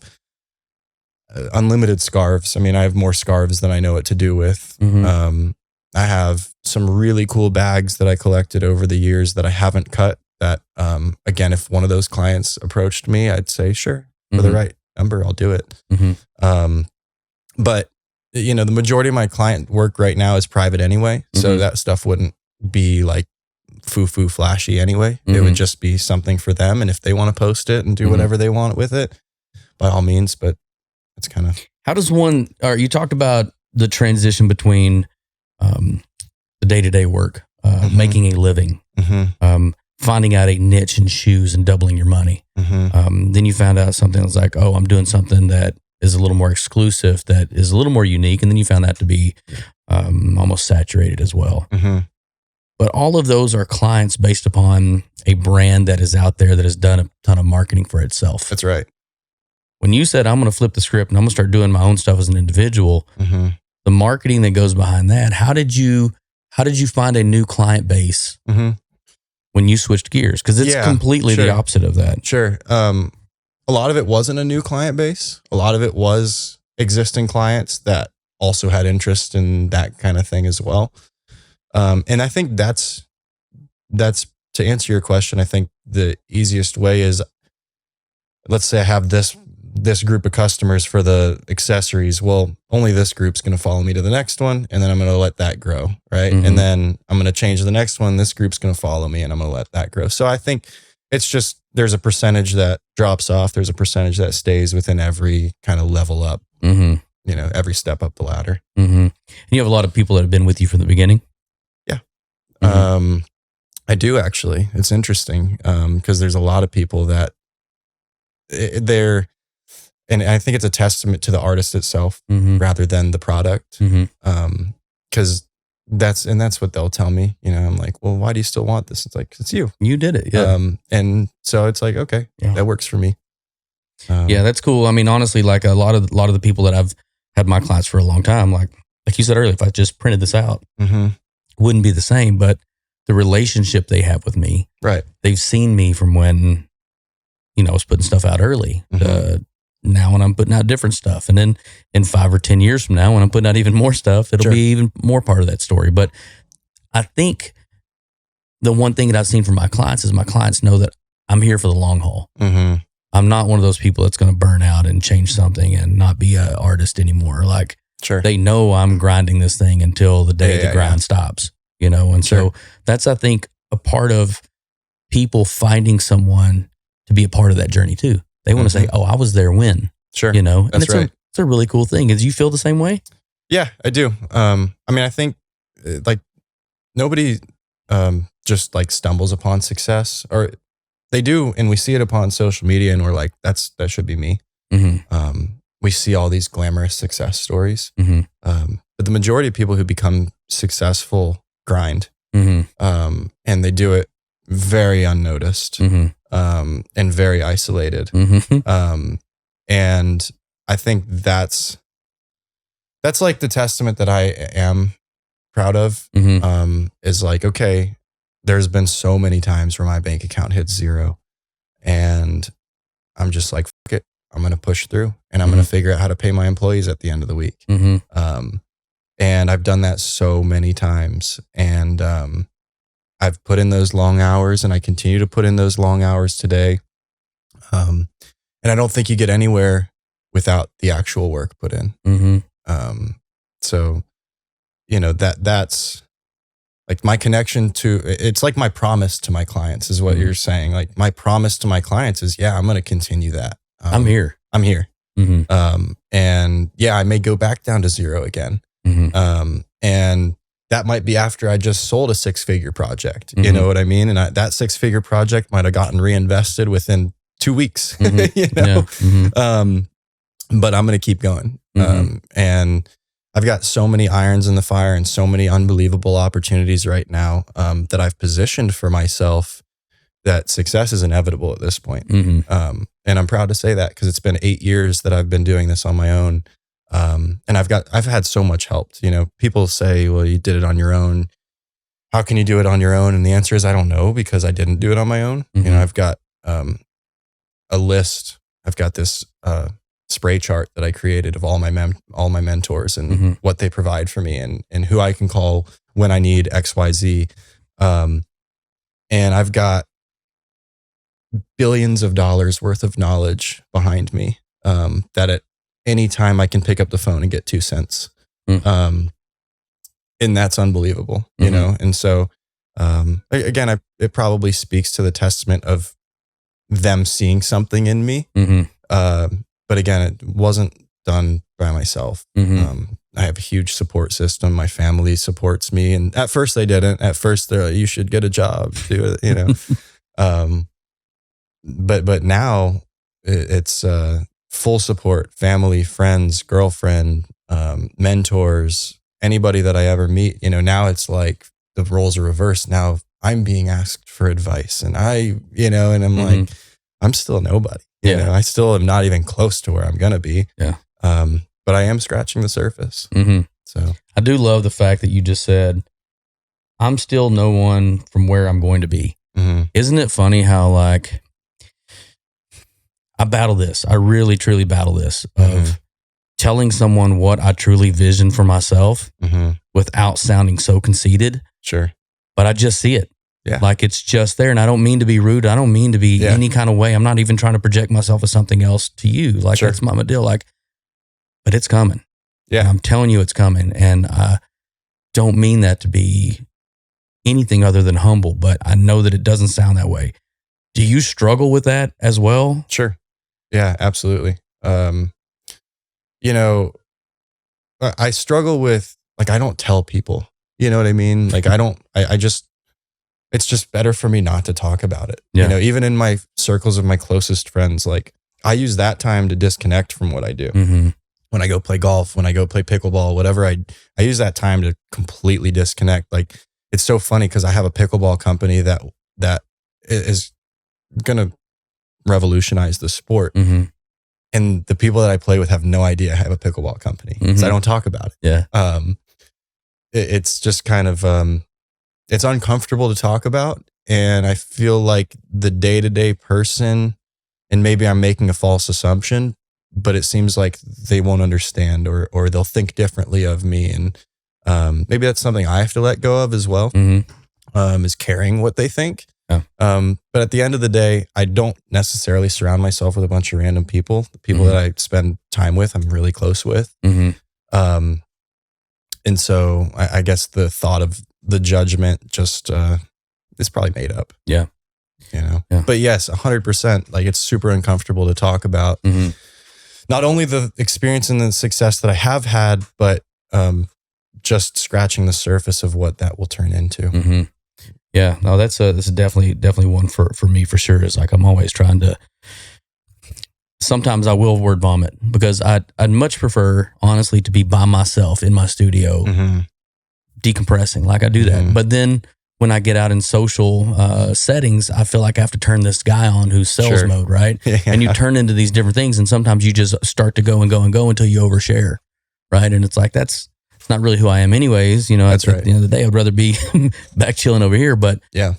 Speaker 1: unlimited scarves. I have more scarves than I know what to do with. I have some really cool bags that I collected over the years that I haven't cut. That, again, if one of those clients approached me, I'd say, sure, for the right number, I'll do it. But, the majority of my client work right now is private anyway. So that stuff wouldn't be like foo-foo flashy anyway. It would just be something for them. And if they want to post it and do whatever they want with it, by all means. But it's kind of...
Speaker 2: How does you talked about the transition between the day-to-day work, making a living, finding out a niche in shoes and doubling your money. Then you found out something that's like, oh, I'm doing something that is a little more exclusive, that is a little more unique. And then you found that to be almost saturated as well. But all of those are clients based upon a brand that is out there that has done a ton of marketing for itself.
Speaker 1: That's right.
Speaker 2: When you said, I'm going to flip the script and I'm going to start doing my own stuff as an individual, the marketing that goes behind that, how did you find a new client base when you switched gears? Because it's completely the opposite of that.
Speaker 1: Sure. A lot of it wasn't a new client base. A lot of it was existing clients that also had interest in that kind of thing as well. And I think that's to answer your question. I think the easiest way is, let's say I have this group of customers for the accessories. Well, only this group's going to follow me to the next one. And then I'm going to let that grow. Right. And then I'm going to change to the next one. This group's going to follow me and I'm going to let that grow. So I think it's just, there's a percentage that drops off. There's a percentage that stays within every kind of level up, every step up the ladder.
Speaker 2: And you have a lot of people that have been with you from the beginning.
Speaker 1: Yeah. I do actually. It's interesting. Cause there's a lot of people that and I think it's a testament to the artist itself rather than the product. Cause that's what they'll tell me, I'm like, well, why do you still want this? It's like, it's you.
Speaker 2: You did it. Yeah.
Speaker 1: And so it's like, okay, that works for me.
Speaker 2: Yeah, that's cool. Honestly, like a lot of the people that I've had my clients for a long time, like you said earlier, if I just printed this out, wouldn't be the same, but the relationship they have with me,
Speaker 1: right.
Speaker 2: They've seen me from when, I was putting stuff out early. Now when I'm putting out different stuff. And then in 5 or 10 years from now, when I'm putting out even more stuff, it'll be even more part of that story. But I think the one thing that I've seen from my clients is my clients know that I'm here for the long haul. I'm not one of those people that's going to burn out and change something and not be an artist anymore. Like they know I'm grinding this thing until the day the grind stops, And so that's, I think, a part of people finding someone to be a part of that journey too. They want to say, oh, I was there when, and
Speaker 1: that's
Speaker 2: it's a really cool thing. Do you feel the same way?
Speaker 1: Yeah, I do. I think like nobody just like stumbles upon success, or they do. And we see it upon social media and we're like, that should be me. We see all these glamorous success stories. But the majority of people who become successful grind, and they do it very unnoticed. And very isolated. And I think that's like the testament that I am proud of,
Speaker 2: Mm-hmm.
Speaker 1: is like, okay, there's been so many times where my bank account hits zero, and I'm just like, fuck it, I'm going to push through, and I'm going to figure out how to pay my employees at the end of the week. And I've done that so many times, and I've put in those long hours, and I continue to put in those long hours today. And I don't think you get anywhere without the actual work put in. So, you know, that's like my connection to, it's like my promise to my clients is what you're saying. Like my promise to my clients is, yeah, I'm going to continue that.
Speaker 2: I'm here.
Speaker 1: I'm here. And yeah, I may go back down to zero again. And that might be after I just sold a 6-figure project. You know what I mean? And that 6-figure project might have gotten reinvested within 2 weeks, you know? But I'm going to keep going. And I've got so many irons in the fire and so many unbelievable opportunities right now that I've positioned for myself that success is inevitable at this point. And I'm proud to say that because it's been 8 years that I've been doing this on my own. And I've had so much help. You know, people say, well, you did it on your own. How can you do it on your own? And the answer is, I don't know, because I didn't do it on my own. You know, I've got a list. I've got this spray chart that I created of all my mentors and what they provide for me and who I can call when I need XYZ. And I've got billions of dollars worth of knowledge behind me that at any time I can pick up the phone and get 2 cents. And that's unbelievable, you know? And so, again, it probably speaks to the testament of them seeing something in me. But again, it wasn't done by myself. I have a huge support system. My family supports me. And at first they didn't. At first they're like, you should get a job, do it, you know? But now it's full support, family, friends, girlfriend, mentors, anybody that I ever meet. You know, now it's like the roles are reversed. Now I'm being asked for advice and and I'm like, I'm still nobody. You know, I still am not even close to where I'm going to be. But I am scratching the surface. So
Speaker 2: I do love the fact that you just said, I'm still no one from where I'm going to be. Isn't it funny how like, I battle this. I really, truly battle this of telling someone what I truly vision for myself without sounding so conceited.
Speaker 1: Sure.
Speaker 2: But I just see it.
Speaker 1: Yeah.
Speaker 2: Like it's just there. And I don't mean to be rude. I don't mean to be any kind of way. I'm not even trying to project myself as something else to you. Like that's my deal. Like, but it's coming.
Speaker 1: Yeah.
Speaker 2: And I'm telling you it's coming. And I don't mean that to be anything other than humble, but I know that it doesn't sound that way. Do you struggle with that as well?
Speaker 1: Sure. Yeah, absolutely. You know, I struggle with, like, I don't tell people, you know what I mean? Like, it's just better for me not to talk about it. You know, even in my circles of my closest friends, like I use that time to disconnect from what I do. When I go play golf, when I go play pickleball, whatever, I use that time to completely disconnect. Like it's so funny because I have a pickleball company that is going to revolutionize the sport. And the people that I play with have no idea I have a pickleball company. So I don't talk about it. It's just kind of, it's uncomfortable to talk about. And I feel like the day-to-day person, and maybe I'm making a false assumption, but it seems like they won't understand or they'll think differently of me. And maybe that's something I have to let go of as well, is caring what they think. But at the end of the day, I don't necessarily surround myself with a bunch of random people. The people that I spend time with, I'm really close with. And so I guess the thought of the judgment just is probably made up. You know? But yes, 100%. Like it's super uncomfortable to talk about not only the experience and the success that I have had, but just scratching the surface of what that will turn into.
Speaker 2: Yeah, no, that's definitely one for me for sure. Is like I'm always trying to. Sometimes I will word vomit because I'd much prefer, honestly, to be by myself in my studio, decompressing. Like I do that, but then when I get out in social settings, I feel like I have to turn this guy on who's sales mode, right? And you turn into these different things, and sometimes you just start to go and go and go until you overshare, right? And it's like that's it's not really who I am anyways. You know,
Speaker 1: That's
Speaker 2: at
Speaker 1: right.
Speaker 2: the end of the day, I'd rather be back chilling over here. But
Speaker 1: Yeah.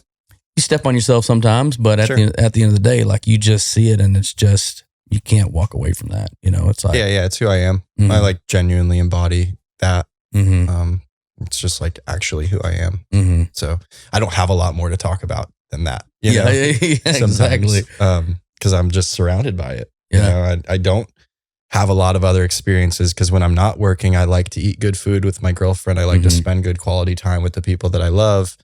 Speaker 2: you step on yourself sometimes, but at the end of the day, like you just see it and it's just, you can't walk away from that. You know, it's like,
Speaker 1: yeah, it's who I am. I like genuinely embody that. It's just like actually who I am. So I don't have a lot more to talk about than that. You know?
Speaker 2: Exactly.
Speaker 1: Because I'm just surrounded by it.
Speaker 2: Yeah.
Speaker 1: You know, I don't have a lot of other experiences because when I'm not working, I like to eat good food with my girlfriend. I like to spend good quality time with the people that I love.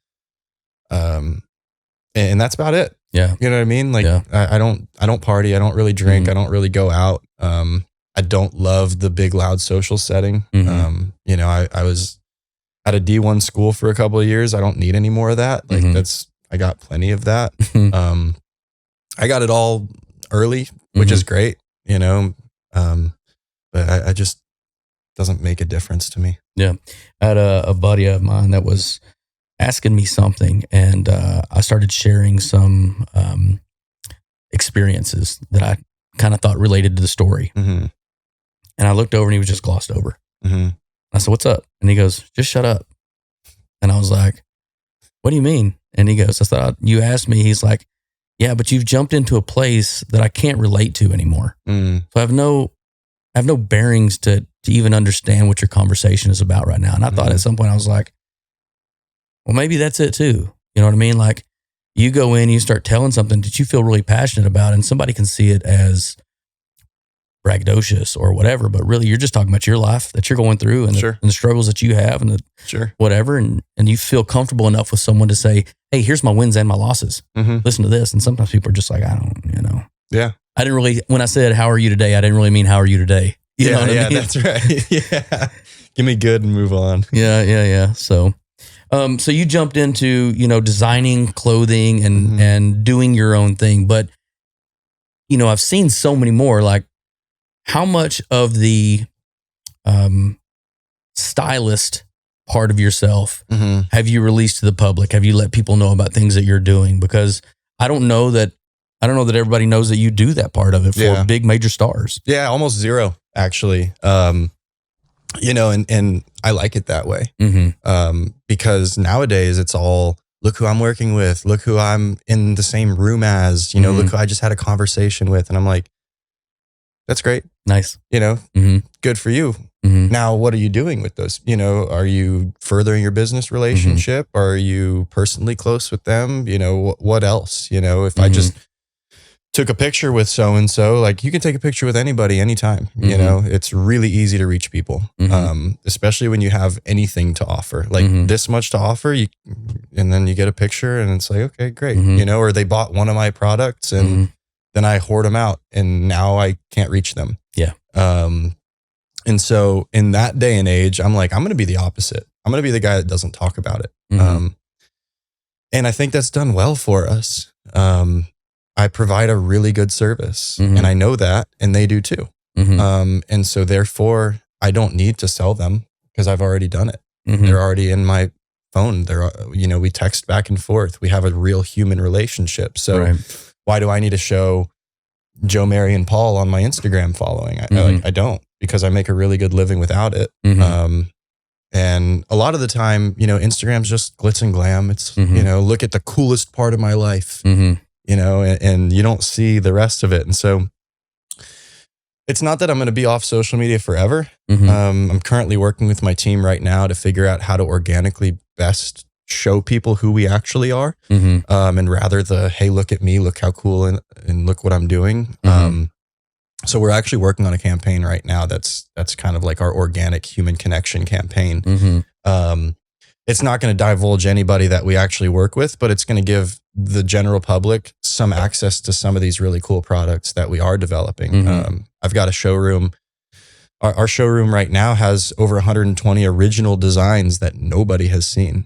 Speaker 1: And that's about it.
Speaker 2: Yeah.
Speaker 1: You know what I mean? Like I don't party. I don't really drink. I don't really go out. I don't love the big loud social setting. You know, I was at a D1 school for a couple of years. I don't need any more of that. Like I got plenty of that. I got it all early, which is great, you know. But I just doesn't make a difference to me.
Speaker 2: Yeah. I had a buddy of mine that was asking me something, and I started sharing some experiences that I kind of thought related to the story. And I looked over and he was just glossed over. I said, "What's up?" And he goes, "Just shut up." And I was like, "What do you mean?" And he goes, "I thought you asked me." He's like, "Yeah, but you've jumped into a place that I can't relate to anymore. So I have no bearings to even understand what your conversation is about right now." And I thought at some point I was like, well, maybe that's it too. You know what I mean? Like you go in, you start telling something that you feel really passionate about, and somebody can see it as braggadocious or whatever, but really you're just talking about your life that you're going through and, and the struggles that you have and the whatever. And you feel comfortable enough with someone to say, "Hey, here's my wins and my losses. Listen to this." And sometimes people are just like, I don't, you know.
Speaker 1: Yeah.
Speaker 2: I didn't really, when I said, "How are you today?" I didn't really mean, "How are you today?" You know what I mean?
Speaker 1: That's right. Yeah. Give me good and move on.
Speaker 2: Yeah. So you jumped into, you know, designing clothing and doing your own thing. But, you know, I've seen so many more. Like, how much of the stylist part of yourself have you released to the public? Have you let people know about things that you're doing? Because I don't know that everybody knows that you do that part of it for big major stars.
Speaker 1: Yeah, almost zero actually. You know, and I like it that way. Because nowadays it's all, look who I'm working with, look who I'm in the same room as, you know, look who I just had a conversation with. And I'm like, that's great.
Speaker 2: Nice.
Speaker 1: You know, good for you. Now, what are you doing with those? You know, are you furthering your business relationship? Are you personally close with them? You know, what else? You know, if I just took a picture with so-and-so, like you can take a picture with anybody, anytime, you know, it's really easy to reach people. Especially when you have anything to offer, like this much to offer, and then you get a picture and it's like, okay, great. You know, or they bought one of my products and then I hoard them out and now I can't reach them.
Speaker 2: Yeah.
Speaker 1: And so in that day and age, I'm like, I'm going to be the opposite. I'm going to be the guy that doesn't talk about it. And I think that's done well for us. I provide a really good service and I know that, and they do too. And so therefore I don't need to sell them because I've already done it. They're already in my phone. They're, you know, we text back and forth. We have a real human relationship. So why do I need to show Joe, Mary, and Paul on my Instagram following? I don't, because I make a really good living without it. And a lot of the time, you know, Instagram's just glitz and glam. It's, you know, look at the coolest part of my life, you know, and you don't see the rest of it. And so it's not that I'm going to be off social media forever. I'm currently working with my team right now to figure out how to organically best show people who we actually are. And rather the, hey, look at me, look how cool and look what I'm doing. So we're actually working on a campaign right now that's kind of like our organic human connection campaign. It's not going to divulge anybody that we actually work with, but it's going to give the general public some access to some of these really cool products that we are developing. I've got a showroom. Our showroom right now has over 120 original designs that nobody has seen.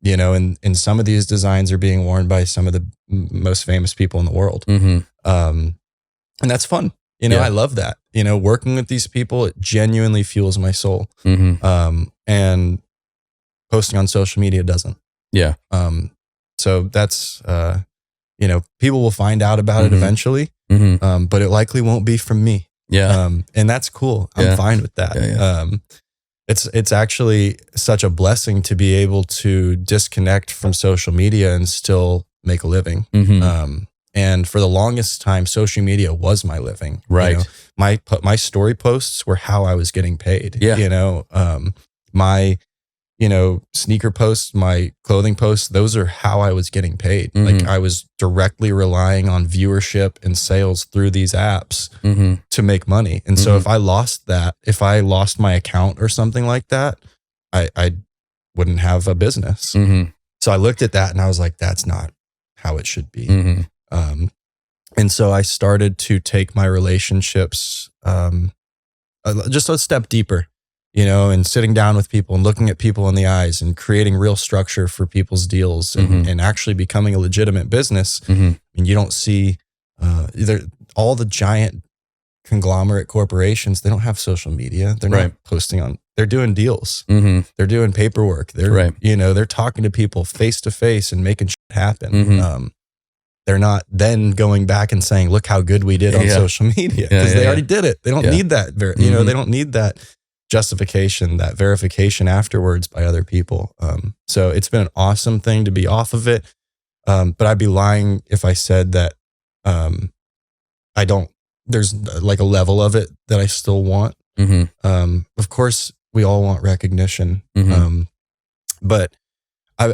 Speaker 1: You know, and some of these designs are being worn by some of the most famous people in the world. And that's fun. You know, I love that. You know, working with these people, it genuinely fuels my soul. And posting on social media doesn't. Yeah. So that's, you know, people will find out about it eventually, but it likely won't be from me. And that's cool. I'm fine with that. It's actually such a blessing to be able to disconnect from social media and still make a living. And for the longest time, social media was my living.
Speaker 2: Right.
Speaker 1: You know, my story posts were how I was getting paid.
Speaker 2: Yeah.
Speaker 1: You know, my, you know, sneaker posts, my clothing posts, those are how I was getting paid. Like I was directly relying on viewership and sales through these apps to make money. And so if I lost that, if I lost my account or something like that, I wouldn't have a business. So I looked at that and I was like, that's not how it should be. And so I started to take my relationships just a step deeper, you know, and sitting down with people and looking at people in the eyes and creating real structure for people's deals and actually becoming a legitimate business. And you don't see all the giant conglomerate corporations, they don't have social media. They're not posting on, they're doing deals. They're doing paperwork. They're, you know, they're talking to people face to face and making shit happen. They're not then going back and saying, look how good we did on social media, because they already did it. They don't need that. You know, they don't need that justification, that verification afterwards by other people. So it's been an awesome thing to be off of it. But I'd be lying if I said that I don't, there's like a level of it that I still want. Of course, we all want recognition. But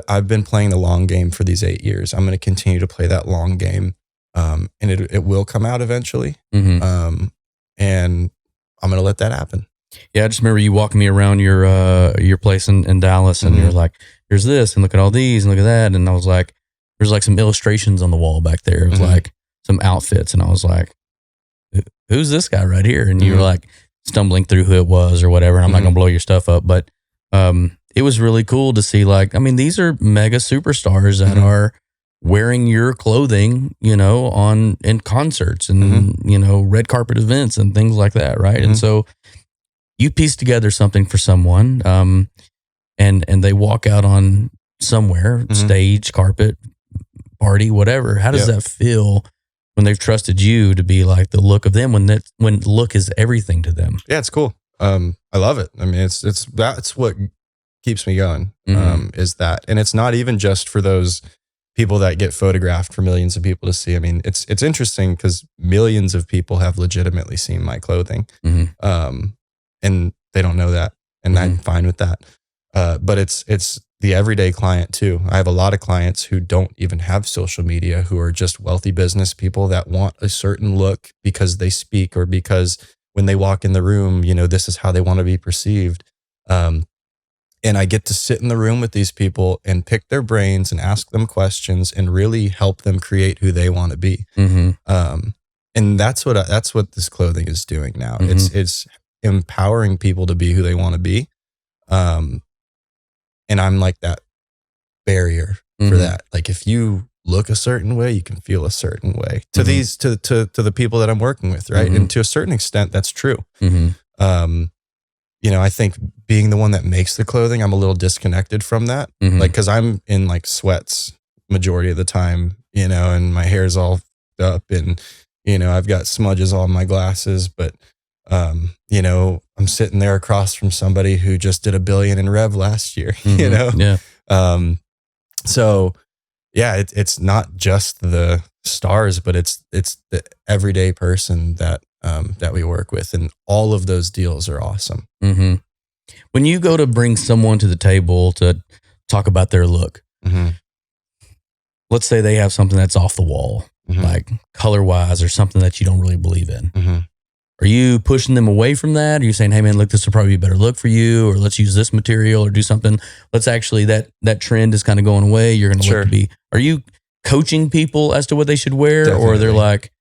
Speaker 1: I've been playing the long game for these 8 years. I'm going to continue to play that long game. And it will come out eventually. And I'm going to let that happen.
Speaker 2: Yeah, I just remember you walking me around your place in Dallas, and you're like, "Here's this, and look at all these, and look at that." And I was like, "There's like some illustrations on the wall back there." It was like some outfits, and I was like, "Who's this guy right here?" And you were like stumbling through who it was or whatever. And I'm not gonna blow your stuff up, but it was really cool to see. Like, I mean, these are mega superstars that are wearing your clothing, you know, in concerts and you know, red carpet events and things like that, right? And so you piece together something for someone, and they walk out on somewhere, stage, carpet, party, whatever. How does that feel when they've trusted you to be like the look of them, when look is everything to them?
Speaker 1: Yeah, it's cool. I love it. I mean, that's what keeps me going, is that. And it's not even just for those people that get photographed for millions of people to see. I mean, it's interesting because millions of people have legitimately seen my clothing. And they don't know that. And I'm fine with that. But it's the everyday client too. I have a lot of clients who don't even have social media, who are just wealthy business people that want a certain look because they speak, or because when they walk in the room, you know, this is how they want to be perceived. And I get to sit in the room with these people and pick their brains and ask them questions and really help them create who they want to be. And that's what this clothing is doing now. It's empowering people to be who they want to be. And I'm like that barrier for that. Like, if you look a certain way, you can feel a certain way to these, to the people that I'm working with. Right. And to a certain extent, that's true. You know, I think being the one that makes the clothing, I'm a little disconnected from that. Like, cause I'm in like sweats majority of the time, you know, and my hair's all up and, you know, I've got smudges on my glasses, but you know, I'm sitting there across from somebody who just did $1 billion in rev last year, you know? So yeah, it's not just the stars, but it's the everyday person that we work with. And all of those deals are awesome.
Speaker 2: When you go to bring someone to the table to talk about their look, let's say they have something that's off the wall, like color wise, or something that you don't really believe in. Are you pushing them away from that? Are you saying, hey man, look, this will probably be a better look for you, or let's use this material or do something. Let's actually, that trend is kind of going away. You're going to look to be, are you coaching people as to what they should wear? Definitely. Or they're like,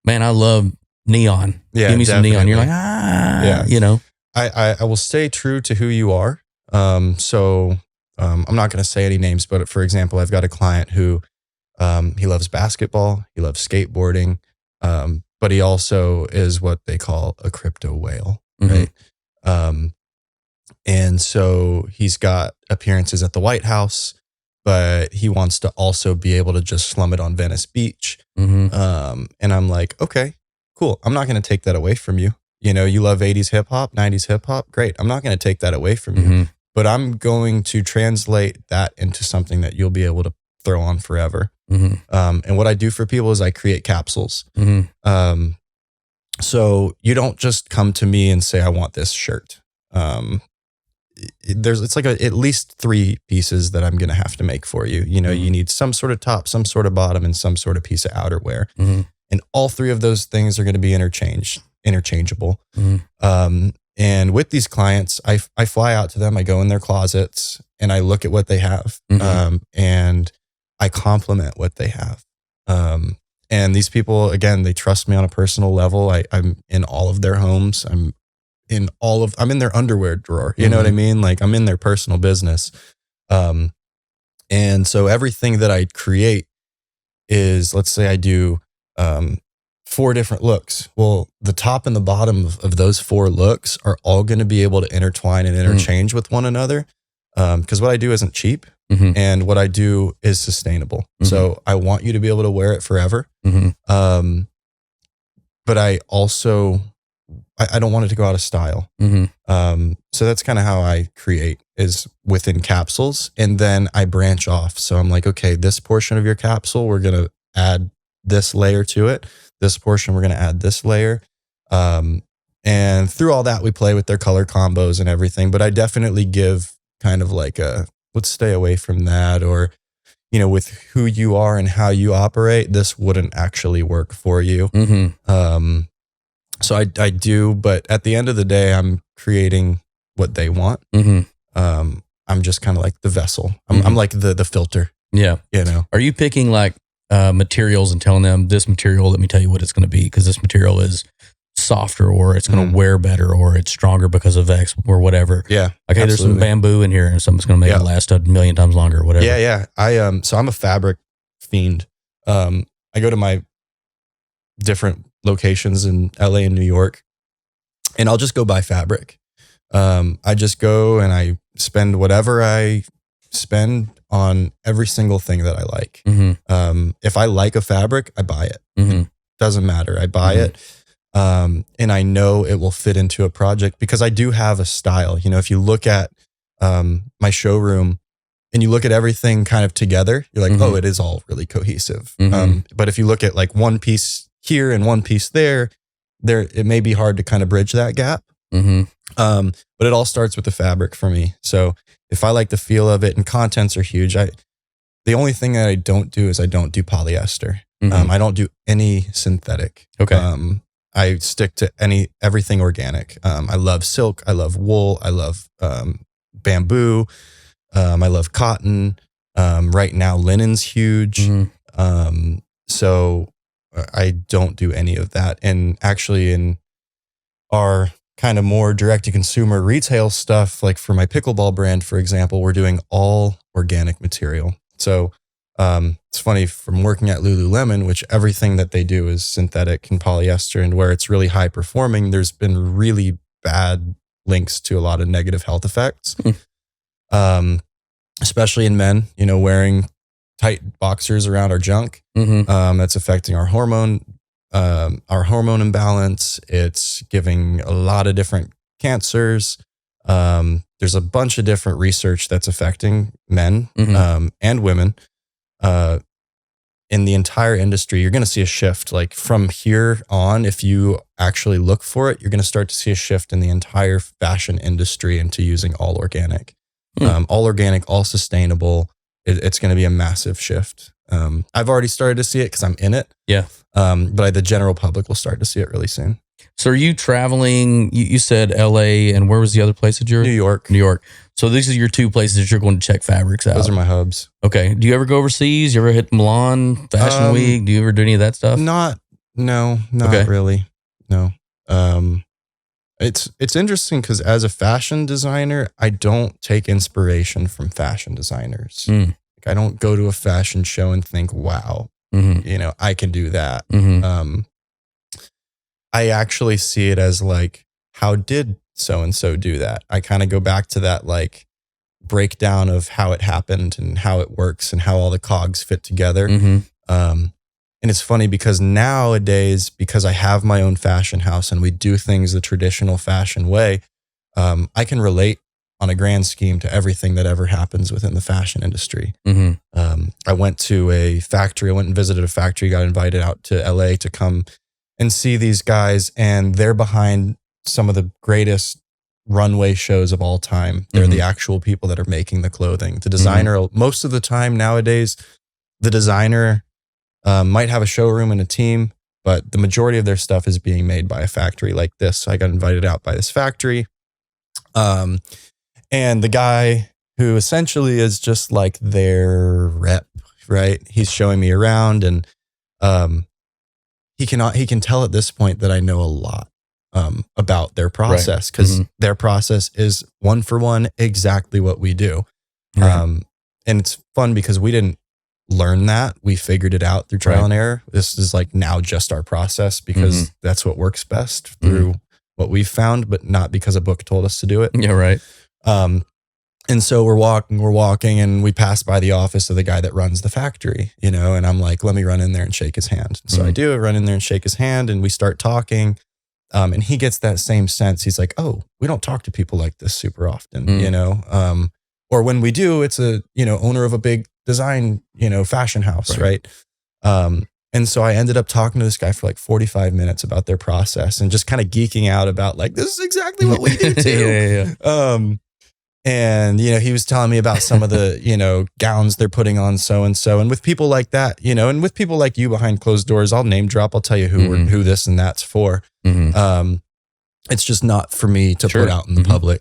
Speaker 2: man, I love neon.
Speaker 1: Yeah,
Speaker 2: give me some neon. You're like, you know,
Speaker 1: I will stay true to who you are. So I'm not going to say any names, but for example, I've got a client who, he loves basketball. He loves skateboarding. But he also is what they call a crypto whale, right? And so he's got appearances at the White House, but he wants to also be able to just slum it on Venice Beach. And I'm like, okay, cool. I'm not going to take that away from you. You know, you love 80s hip hop, 90s hip hop. Great. I'm not going to take that away from you, but I'm going to translate that into something that you'll be able to throw on forever. And what I do for people is I create capsules. So you don't just come to me and say, I want this shirt. It's like at least 3 pieces that I'm going to have to make for you. You know, you need some sort of top, some sort of bottom, and some sort of piece of outerwear. And all 3 of those things are going to be interchangeable. And with these clients, I fly out to them, I go in their closets and I look at what they have. And I compliment what they have. And these people, again, they trust me on a personal level. I'm in all of their homes. I'm in their underwear drawer. You know what I mean? Like, I'm in their personal business. And so everything that I create is, let's say I do 4 different looks. Well, the top and the bottom of those 4 looks are all going to be able to intertwine and interchange with one another. Because what I do isn't cheap. And what I do is sustainable. So I want you to be able to wear it forever. But I also, I don't want it to go out of style. So that's kind of how I create, is within capsules. And then I branch off. So I'm like, okay, this portion of your capsule, we're going to add this layer to it. This portion, we're going to add this layer. And through all that, we play with their color combos and everything. But I definitely give kind of like let's stay away from that, or, you know, with who you are and how you operate, this wouldn't actually work for you. So I do, but at the end of the day, I'm creating what they want. I'm just kind of like the vessel. I'm like the filter. Yeah. You know,
Speaker 2: are you picking like materials and telling them, this material, let me tell you what it's going to be, because this material is softer, or it's going to wear better, or it's stronger because of X or whatever?
Speaker 1: Yeah.
Speaker 2: Okay, there's some bamboo in here and something's going to make it last 1,000,000 times longer or whatever.
Speaker 1: Yeah. So I'm a fabric fiend. I go to my different locations in LA and New York, and I'll just go buy fabric. I just go and I spend whatever I spend on every single thing that I like. If I like a fabric, I buy it. It doesn't matter. I buy it. And I know it will fit into a project because I do have a style. You know, if you look at my showroom and you look at everything kind of together, you're like, oh, it is all really cohesive. But if you look at like one piece here and one piece there, it may be hard to kind of bridge that gap. But it all starts with the fabric for me. So if I like the feel of it, and contents are huge. The only thing that I don't do is I don't do polyester. I don't do any synthetic. Okay. I stick to everything organic. I love silk. I love wool. I love bamboo. I love cotton. Right now, linen's huge. So I don't do any of that. And actually, in our kind of more direct-to-consumer retail stuff, like for my pickleball brand, for example, we're doing all organic material. So it's funny, from working at Lululemon, which everything that they do is synthetic and polyester, and where it's really high performing, there's been really bad links to a lot of negative health effects, especially in men, you know, wearing tight boxers around our junk. That's affecting our hormone imbalance. It's giving a lot of different cancers. There's a bunch of different research that's affecting men and women. In the entire industry, you're going to see a shift. Like from here on, if you actually look for it, you're going to start to see a shift in the entire fashion industry into using all organic, all organic, all sustainable. It's going to be a massive shift. I've already started to see it because I'm in it. Yeah. But the general public will start to see it really soon.
Speaker 2: So are you traveling? You said LA, and where was the other place that you're?
Speaker 1: New York.
Speaker 2: New York. So these are your 2 places that you're going to check fabrics out.
Speaker 1: Those are my hubs.
Speaker 2: Okay. Do you ever go overseas? You ever hit Milan Fashion Week? Do you ever do any of that stuff?
Speaker 1: Not really. No. It's interesting because as a fashion designer, I don't take inspiration from fashion designers. Like, I don't go to a fashion show and think, wow, you know, I can do that. I actually see it as like, how did so-and-so do that? I kind of go back to that like breakdown of how it happened and how it works and how all the cogs fit together. And And it's funny because nowadays, because I have my own fashion house and we do things the traditional fashion way, I can relate on a grand scheme to everything that ever happens within the fashion industry. I went to a factory. I went and visited a factory, got invited out to LA to come and see these guys. And they're behind some of the greatest runway shows of all time. They're the actual people that are making the clothing. The designer, most of the time nowadays, the designer might have a showroom and a team, but the majority of their stuff is being made by a factory like this. I got invited out by this factory. And the guy who essentially is just like their rep, right? He's showing me around, and he can tell at this point that I know a lot about their process, because their process is one for one exactly what we do. And it's fun because we didn't learn that. We figured it out through trial and error. This is like now just our process because that's what works best through what we've found, but not because a book told us to do it.
Speaker 2: Yeah, right.
Speaker 1: And so we're walking, and we pass by the office of the guy that runs the factory, and I'm like, let me run in there and shake his hand. So I do run in there and shake his hand, and we start talking. And he gets that same sense. He's like, oh, we don't talk to people like this super often, or when we do, it's a, owner of a big design, fashion house. Right. And so I ended up talking to this guy for like 45 minutes about their process and just kind of geeking out about like, this is exactly what we do too. And, he was telling me about some of the, gowns they're putting on so-and-so. And with people like that, and with people like you behind closed doors, I'll name drop. I'll tell you who this and that's for. It's just not for me to put out in the public.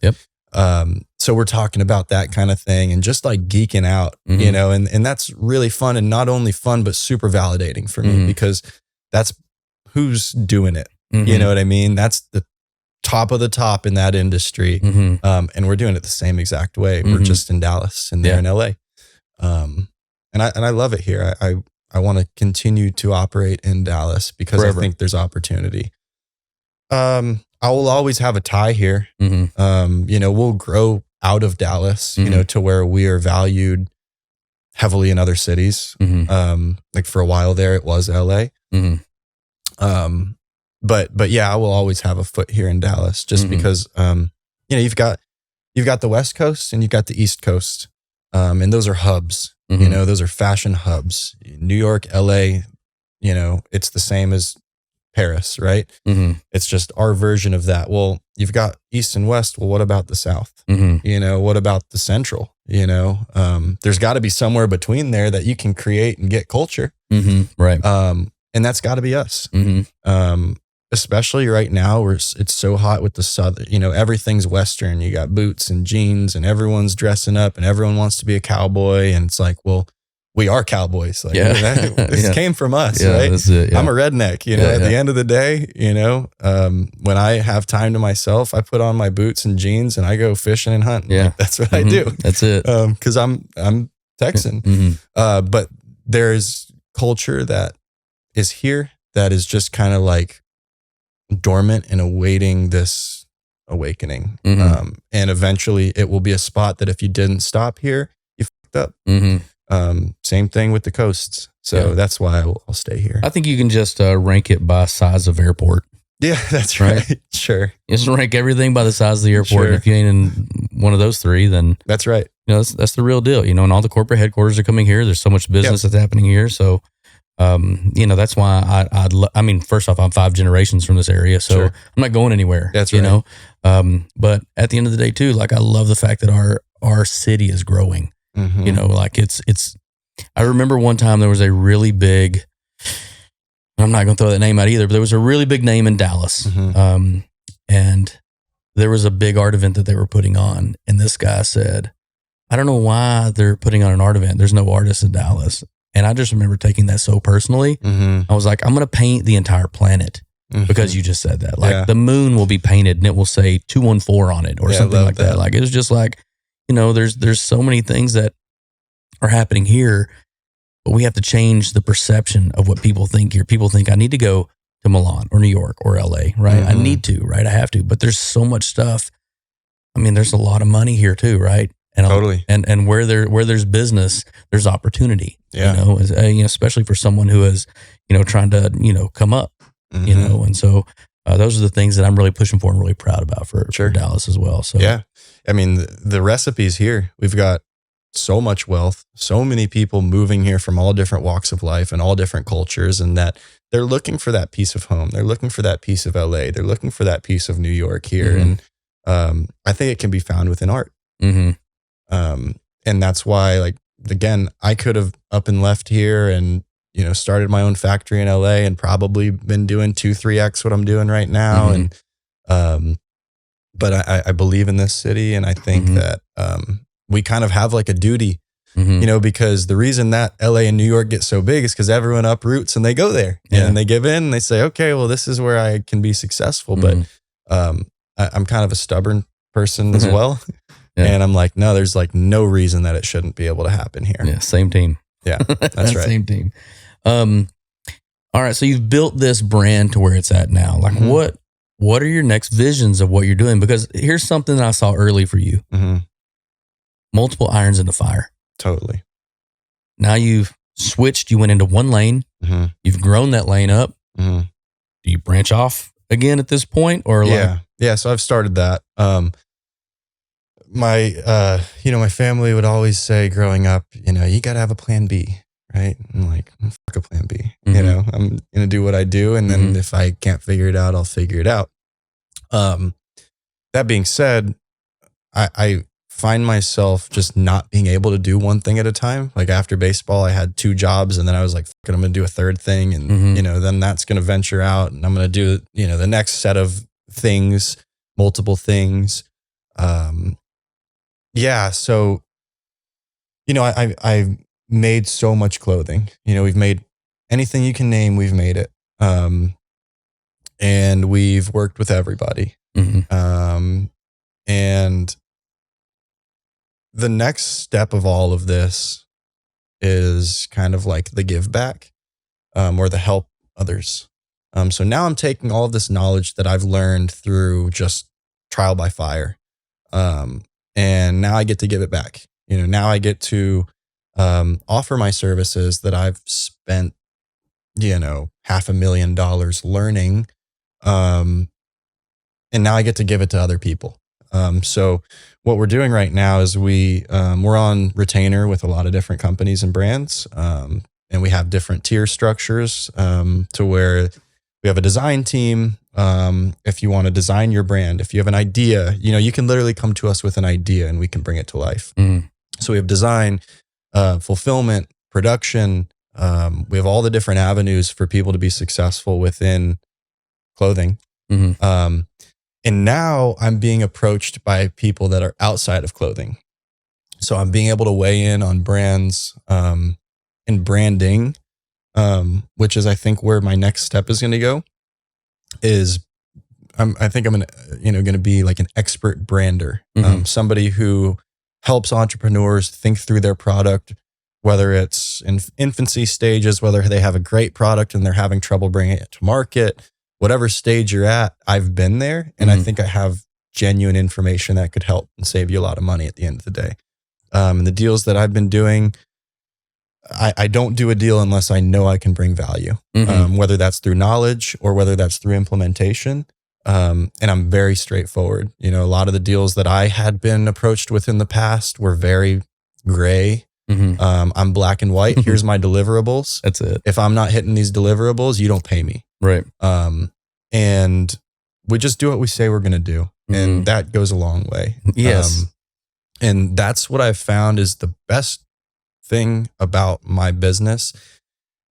Speaker 1: So we're talking about that kind of thing and just like geeking out, and that's really fun, and not only fun, but super validating for me because that's who's doing it. You know what I mean? That's the top of the top in that industry. And we're doing it the same exact way. We're just in Dallas and they're in LA. And I love it here. I want to continue to operate in Dallas because I think there's opportunity. I will always have a tie here. We'll grow out of Dallas, to where we are valued heavily in other cities. Like for a while there, it was LA. But yeah, I will always have a foot here in Dallas just because, you've got the West Coast and you've got the East Coast. And those are hubs, those are fashion hubs. New York, LA, it's the same as Paris, right? It's just our version of that. Well, you've got East and West. Well, what about the South? What about the Central? There's got to be somewhere between there that you can create and get culture.
Speaker 2: Right.
Speaker 1: And that's got to be us. Especially right now where it's so hot with the Southern, everything's Western. You got boots and jeans and everyone's dressing up and everyone wants to be a cowboy. And it's like, well, we are cowboys. Like this came from us, right? That's it, I'm a redneck, at the end of the day, when I have time to myself, I put on my boots and jeans and I go fishing and hunting. Like, that's what I do.
Speaker 2: That's it.
Speaker 1: Cause I'm Texan. But there's culture that is here that is just kind of like dormant and awaiting this awakening. And eventually it will be a spot that if you didn't stop here, you fucked up. Same thing with the coasts. So that's why I'll stay here.
Speaker 2: I think you can just rank it by size of airport.
Speaker 1: Yeah, that's right. Sure.
Speaker 2: Just rank everything by the size of the airport. And if you ain't in one of those three, then
Speaker 1: that's right.
Speaker 2: That's the real deal. And all the corporate headquarters are coming here. There's so much business that's happening here. So, that's why I mean, first off, I'm 5 generations from this area, so I'm not going anywhere.
Speaker 1: That's right.
Speaker 2: But at the end of the day too, like I love the fact that our city is growing. Like it's, I remember one time there was a really big, I'm not going to throw that name out either, but there was a really big name in Dallas. And there was a big art event that they were putting on. And this guy said, I don't know why they're putting on an art event. There's no artists in Dallas. And I just remember taking that so personally. I was like, I'm going to paint the entire planet because you just said that. Like the moon will be painted and it will say 214 on it or something like that. Like it was just like, there's so many things that are happening here, but we have to change the perception of what people think here. People think I need to go to Milan or New York or LA, right? I need to, right? I have to, but there's so much stuff. I mean, there's a lot of money here too, right? And
Speaker 1: Totally.
Speaker 2: And where there's business, there's opportunity.
Speaker 1: Yeah.
Speaker 2: Especially for someone who is, trying to, come up,
Speaker 1: Mm-hmm.
Speaker 2: and so those are the things that I'm really pushing for and really proud about for Dallas as well. So
Speaker 1: yeah, I mean the recipe's here. We've got so much wealth, so many people moving here from all different walks of life and all different cultures, and that they're looking for that piece of home. They're looking for that piece of LA. They're looking for that piece of New York here.
Speaker 2: Mm-hmm.
Speaker 1: And I think it can be found within art.
Speaker 2: Mm-hmm.
Speaker 1: And that's why, like, again, I could have up and left here and, started my own factory in LA and probably been doing 2-3x what I'm doing right now.
Speaker 2: Mm-hmm.
Speaker 1: And, but I believe in this city. And I think
Speaker 2: Mm-hmm.
Speaker 1: that, we kind of have like a duty,
Speaker 2: Mm-hmm.
Speaker 1: because the reason that LA and New York get so big is because everyone uproots and they go there and they give in and they say, okay, well, this is where I can be successful.
Speaker 2: Mm-hmm.
Speaker 1: But, I'm kind of a stubborn person as well.
Speaker 2: Yeah.
Speaker 1: And I'm like, no, there's like no reason that it shouldn't be able to happen here.
Speaker 2: Yeah. Same team.
Speaker 1: Yeah, that's right.
Speaker 2: Same team. All right. So you've built this brand to where it's at now. Like
Speaker 1: Mm-hmm.
Speaker 2: what are your next visions of what you're doing? Because here's something that I saw early for you.
Speaker 1: Mm-hmm.
Speaker 2: Multiple irons in the fire.
Speaker 1: Totally.
Speaker 2: Now you've switched, you went into one lane.
Speaker 1: Mm-hmm.
Speaker 2: You've grown that lane up.
Speaker 1: Mm-hmm.
Speaker 2: Do you branch off again at this point? Or
Speaker 1: Yeah. So I've started that. My family would always say growing up, you got to have a plan B, right? I'm like, fuck a plan B.
Speaker 2: Mm-hmm.
Speaker 1: I'm going to do what I do. And then if I can't figure it out, I'll figure it out. That being said, I find myself just not being able to do one thing at a time. Like after baseball, I had 2 jobs and then I was like, fuck it, I'm going to do a third thing. And, then that's going to venture out and I'm going to do, the next set of things, multiple things. Yeah. So, I've made so much clothing, we've made anything you can name, we've made it. And we've worked with everybody.
Speaker 2: Mm-hmm.
Speaker 1: And the next step of all of this is kind of like the give back, or the help others. So now I'm taking all of this knowledge that I've learned through just trial by fire. And now I get to give it back. Now I get to offer my services that I've spent, $500,000 learning. And now I get to give it to other people. So what we're doing right now is we're on retainer with a lot of different companies and brands. And we have different tier structures to where we have a design team. If you want to design your brand, if you have an idea, you can literally come to us with an idea and we can bring it to life.
Speaker 2: Mm-hmm.
Speaker 1: So we have design, fulfillment, production. We have all the different avenues for people to be successful within clothing.
Speaker 2: Mm-hmm.
Speaker 1: And now I'm being approached by people that are outside of clothing. So I'm being able to weigh in on brands and branding, which is, I think, where my next step is going to go. I think I'm going to be like an expert brander, somebody who helps entrepreneurs think through their product, whether it's in infancy stages, whether they have a great product and they're having trouble bringing it to market. Whatever stage you're at, I've been there. And I think I have genuine information that could help and save you a lot of money at the end of the day. And the deals that I've been doing, I don't do a deal unless I know I can bring value, whether that's through knowledge or whether that's through implementation. And I'm very straightforward. A lot of the deals that I had been approached with in the past were very gray. I'm black and white. Here's my deliverables.
Speaker 2: That's it.
Speaker 1: If I'm not hitting these deliverables, you don't pay me.
Speaker 2: Right.
Speaker 1: And we just do what we say we're going to do. And that goes a long way.
Speaker 2: Yes.
Speaker 1: And that's what I've found is the best thing about my business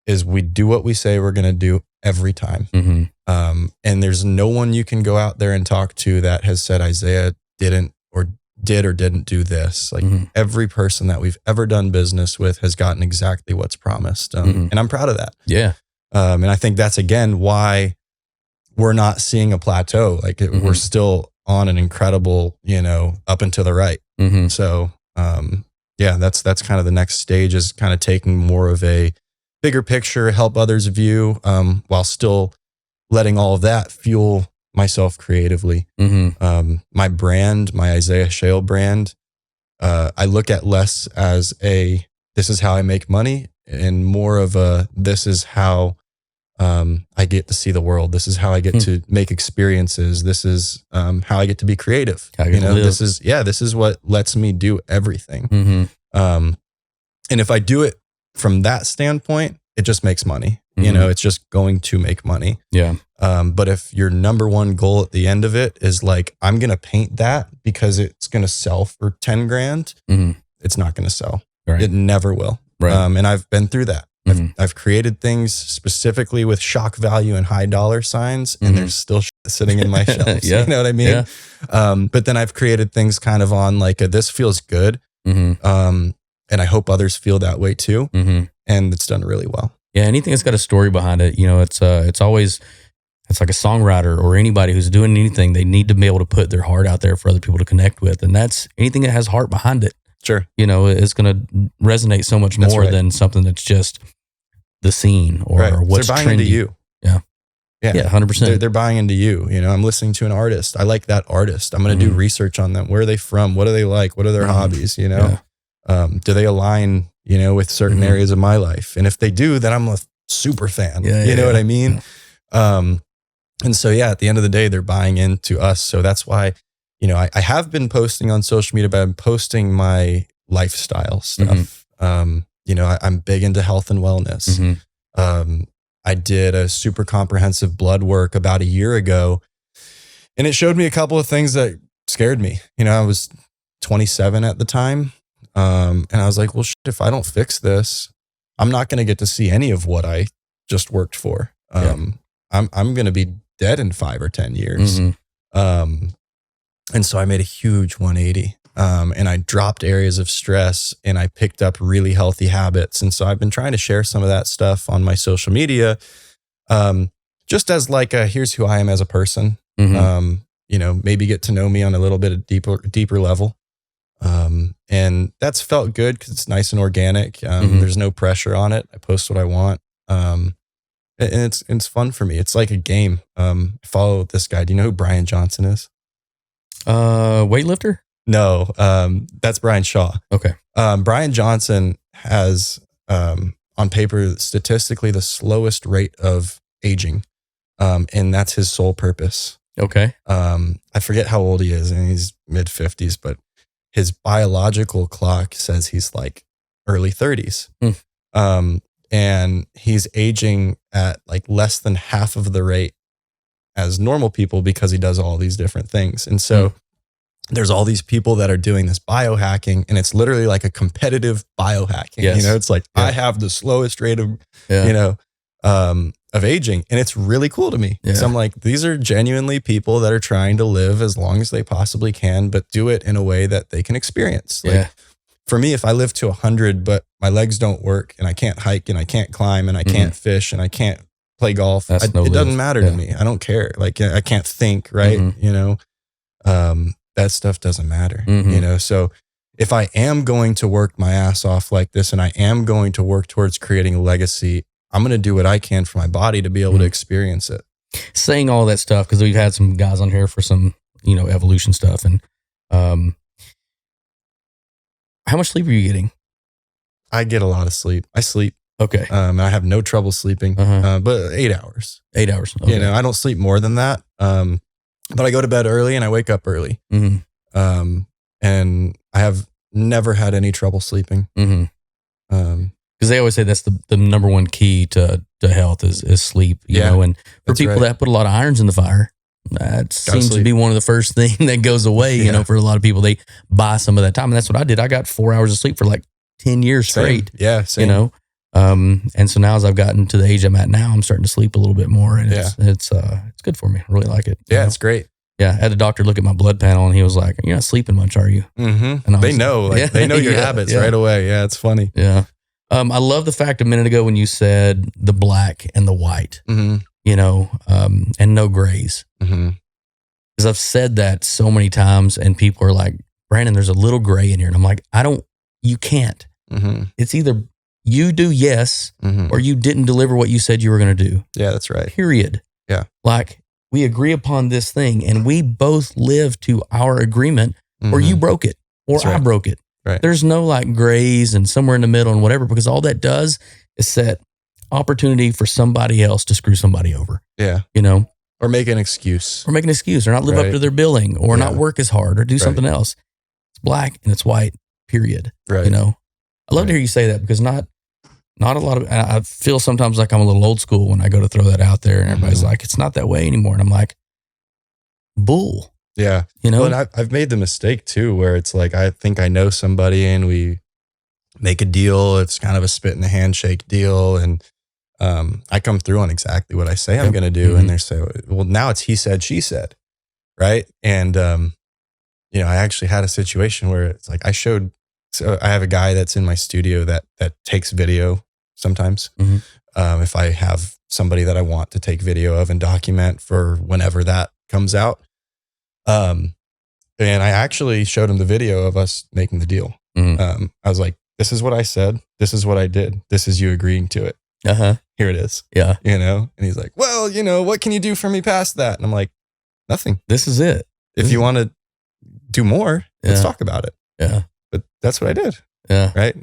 Speaker 1: is we do what we say we're going to do every time. And there's no one you can go out there and talk to that has said Isaiah did or didn't do this. Like every person that we've ever done business with has gotten exactly what's promised. And I'm proud of that.
Speaker 2: Yeah.
Speaker 1: And I think that's, again, why we're not seeing a plateau. Like we're still on an incredible, up and to the right. So, yeah, that's kind of the next stage, is kind of taking more of a bigger picture, help others view, while still letting all of that fuel myself creatively. My brand, my Isaiah Shayle brand, I look at less as this is how I make money, and more of this is how I get to see the world. This is how I get to make experiences. This is how I get to be creative. This is what lets me do everything. And if I do it from that standpoint, it just makes money. It's just going to make money.
Speaker 2: Yeah.
Speaker 1: But if your number one goal at the end of it is like, I'm going to paint that because it's going to sell for 10 grand, it's not going to sell.
Speaker 2: Right.
Speaker 1: It never will.
Speaker 2: Right.
Speaker 1: And I've been through that. I've created things specifically with shock value and high dollar signs, and they're still sitting in my shelves. You know what I mean?
Speaker 2: Yeah.
Speaker 1: But then I've created things kind of on like this feels good. And I hope others feel that way too. And it's done really well.
Speaker 2: Yeah. Anything that's got a story behind it, it's like a songwriter or anybody who's doing anything, they need to be able to put their heart out there for other people to connect with. And that's anything that has heart behind it.
Speaker 1: Sure.
Speaker 2: It's going to resonate so much more than something that's just the scene or what's
Speaker 1: they're buying
Speaker 2: trendy.
Speaker 1: into you.
Speaker 2: Yeah. Yeah. 100%.
Speaker 1: They're buying into you. I'm listening to an artist. I like that artist. I'm going to do research on them. Where are they from? What do they like? What are their hobbies? Do they align, with certain areas of my life? And if they do, then I'm a super fan. You know what I mean? Yeah. And so, at the end of the day, they're buying into us. So that's why, I have been posting on social media, but I'm posting my lifestyle stuff. I'm big into health and wellness. I did a super comprehensive blood work about a year ago, and it showed me a couple of things that scared me. I was 27 at the time. And I was like, well, shit, if I don't fix this, I'm not going to get to see any of what I just worked for. I'm going to be dead in 5 or 10 years. And so I made a huge 180. And I dropped areas of stress, and I picked up really healthy habits. And so I've been trying to share some of that stuff on my social media, just as like here's who I am as a person. Maybe get to know me on a little bit of deeper level. And that's felt good because it's nice and organic. There's no pressure on it. I post what I want. And it's fun for me. It's like a game. I follow this guy. Do you know who Brian Johnson is?
Speaker 2: Weightlifter?
Speaker 1: No, that's Brian Shaw.
Speaker 2: Okay.
Speaker 1: Brian Johnson has, on paper, statistically the slowest rate of aging. And that's his sole purpose.
Speaker 2: Okay.
Speaker 1: I forget how old he is, and he's mid 50s, but his biological clock says he's like early 30s. And he's aging at like less than half of the rate as normal people because he does all these different things. And so there's all these people that are doing this biohacking, and it's literally like a competitive biohacking.
Speaker 2: Yes.
Speaker 1: It's like, I have the slowest rate of, of aging. And it's really cool to me. So I'm like, these are genuinely people that are trying to live as long as they possibly can, but do it in a way that they can experience. Like, for me, if I live to 100, but my legs don't work, and I can't hike, and I can't climb, and I can't fish, and I can't play golf, it doesn't matter to me. I don't care. Like, I can't think, right? That stuff doesn't matter, So if I am going to work my ass off like this, and I am going to work towards creating a legacy, I'm going to do what I can for my body to be able to experience it.
Speaker 2: Saying all that stuff, because we've had some guys on here for some, evolution stuff. And how much sleep are you getting?
Speaker 1: I get a lot of sleep. I sleep.
Speaker 2: Okay.
Speaker 1: I have no trouble sleeping, but 8 hours.
Speaker 2: 8 hours. Okay.
Speaker 1: I don't sleep more than that. But I go to bed early and I wake up early. And I have never had any trouble sleeping.
Speaker 2: Because they always say that's the number one key to health is sleep, you know, and for people that put a lot of irons in the fire, that seems to be one of the first thing that goes away, you know, for a lot of people. They buy some of that time. And that's what I did. I got 4 hours of sleep for like 10 years straight.
Speaker 1: Same.
Speaker 2: You know? And so now as I've gotten to the age I'm at now, I'm starting to sleep a little bit more, and it's good for me. I really like it.
Speaker 1: Yeah, it's great.
Speaker 2: Yeah, I had a doctor look at my blood panel, and he was like, "You're not sleeping much, are you?" And
Speaker 1: they know, they know your habits right away. Yeah, it's funny.
Speaker 2: Yeah, I love the fact a minute ago when you said the black and the white, you know, and no grays, because I've said that so many times, and people are like, "Brandon, there's a little gray in here," and I'm like, you can't. It's either you do or you didn't deliver what you said you were going to do.
Speaker 1: Yeah, that's right.
Speaker 2: Period.
Speaker 1: Yeah,
Speaker 2: like. We agree upon this thing, and we both live to our agreement, or you broke it, or I broke it.
Speaker 1: Right.
Speaker 2: There's no like grays and somewhere in the middle and whatever, because all that does is set opportunity for somebody else to screw somebody over.
Speaker 1: Yeah.
Speaker 2: You know,
Speaker 1: or make an excuse,
Speaker 2: or make an excuse, or not live up to their billing, or not work as hard, or do something else. It's black and it's white, period.
Speaker 1: Right.
Speaker 2: You know, I love to hear you say that, because not a lot of, I feel sometimes like I'm a little old school when I go to throw that out there, and everybody's like, it's not that way anymore. And I'm like, bull.
Speaker 1: Yeah.
Speaker 2: You know,
Speaker 1: well, and I've made the mistake too, where it's like, I think I know somebody and we make a deal. It's kind of a spit in the handshake deal. And I come through on exactly what I say I'm going to do. And they're saying, well, now it's he said, she said. Right. And, you know, I actually had a situation where it's like so I have a guy that's in my studio that takes video sometimes. If I have somebody that I want to take video of and document for whenever that comes out. And I actually showed him the video of us making the deal. I was like, this is what I said. This is what I did. This is you agreeing to it. Here it is.
Speaker 2: Yeah.
Speaker 1: You know, and he's like, well, you know, what can you do for me past that? And I'm like, nothing.
Speaker 2: This is it.
Speaker 1: If you want to do more, let's talk about it.
Speaker 2: Yeah.
Speaker 1: But that's what I did.
Speaker 2: Yeah.
Speaker 1: Right.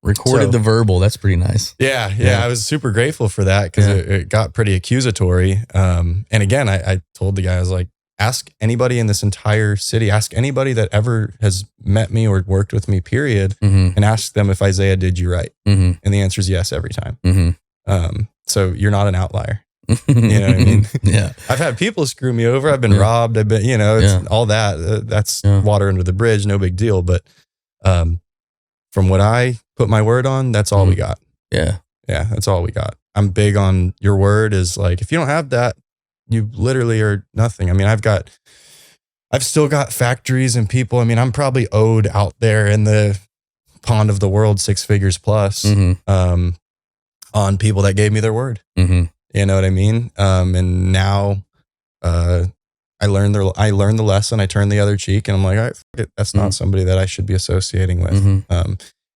Speaker 2: Recorded the verbal. That's pretty nice.
Speaker 1: Yeah. I was super grateful for that, because it got pretty accusatory. And again, I told the guy, I was like, ask anybody in this entire city, ask anybody that ever has met me or worked with me, period, and ask them if Isaiah did you right. And the answer is yes every time. So you're not an outlier. You know what I mean?
Speaker 2: Yeah.
Speaker 1: I've had people screw me over. I've been robbed. I've been, you know, it's all that. That's water under the bridge. No big deal. But from what I put my word on, that's all we got. Yeah. That's all we got. I'm big on your word. Is like, if you don't have that, you literally are nothing. I mean, I've still got factories and people. I mean, I'm probably owed out there in the pond of the world 6 figures plus on people that gave me their word. You know what I mean? And now I learned the lesson. I turned the other cheek, and I'm like, all right, fuck it. That's not somebody that I should be associating with.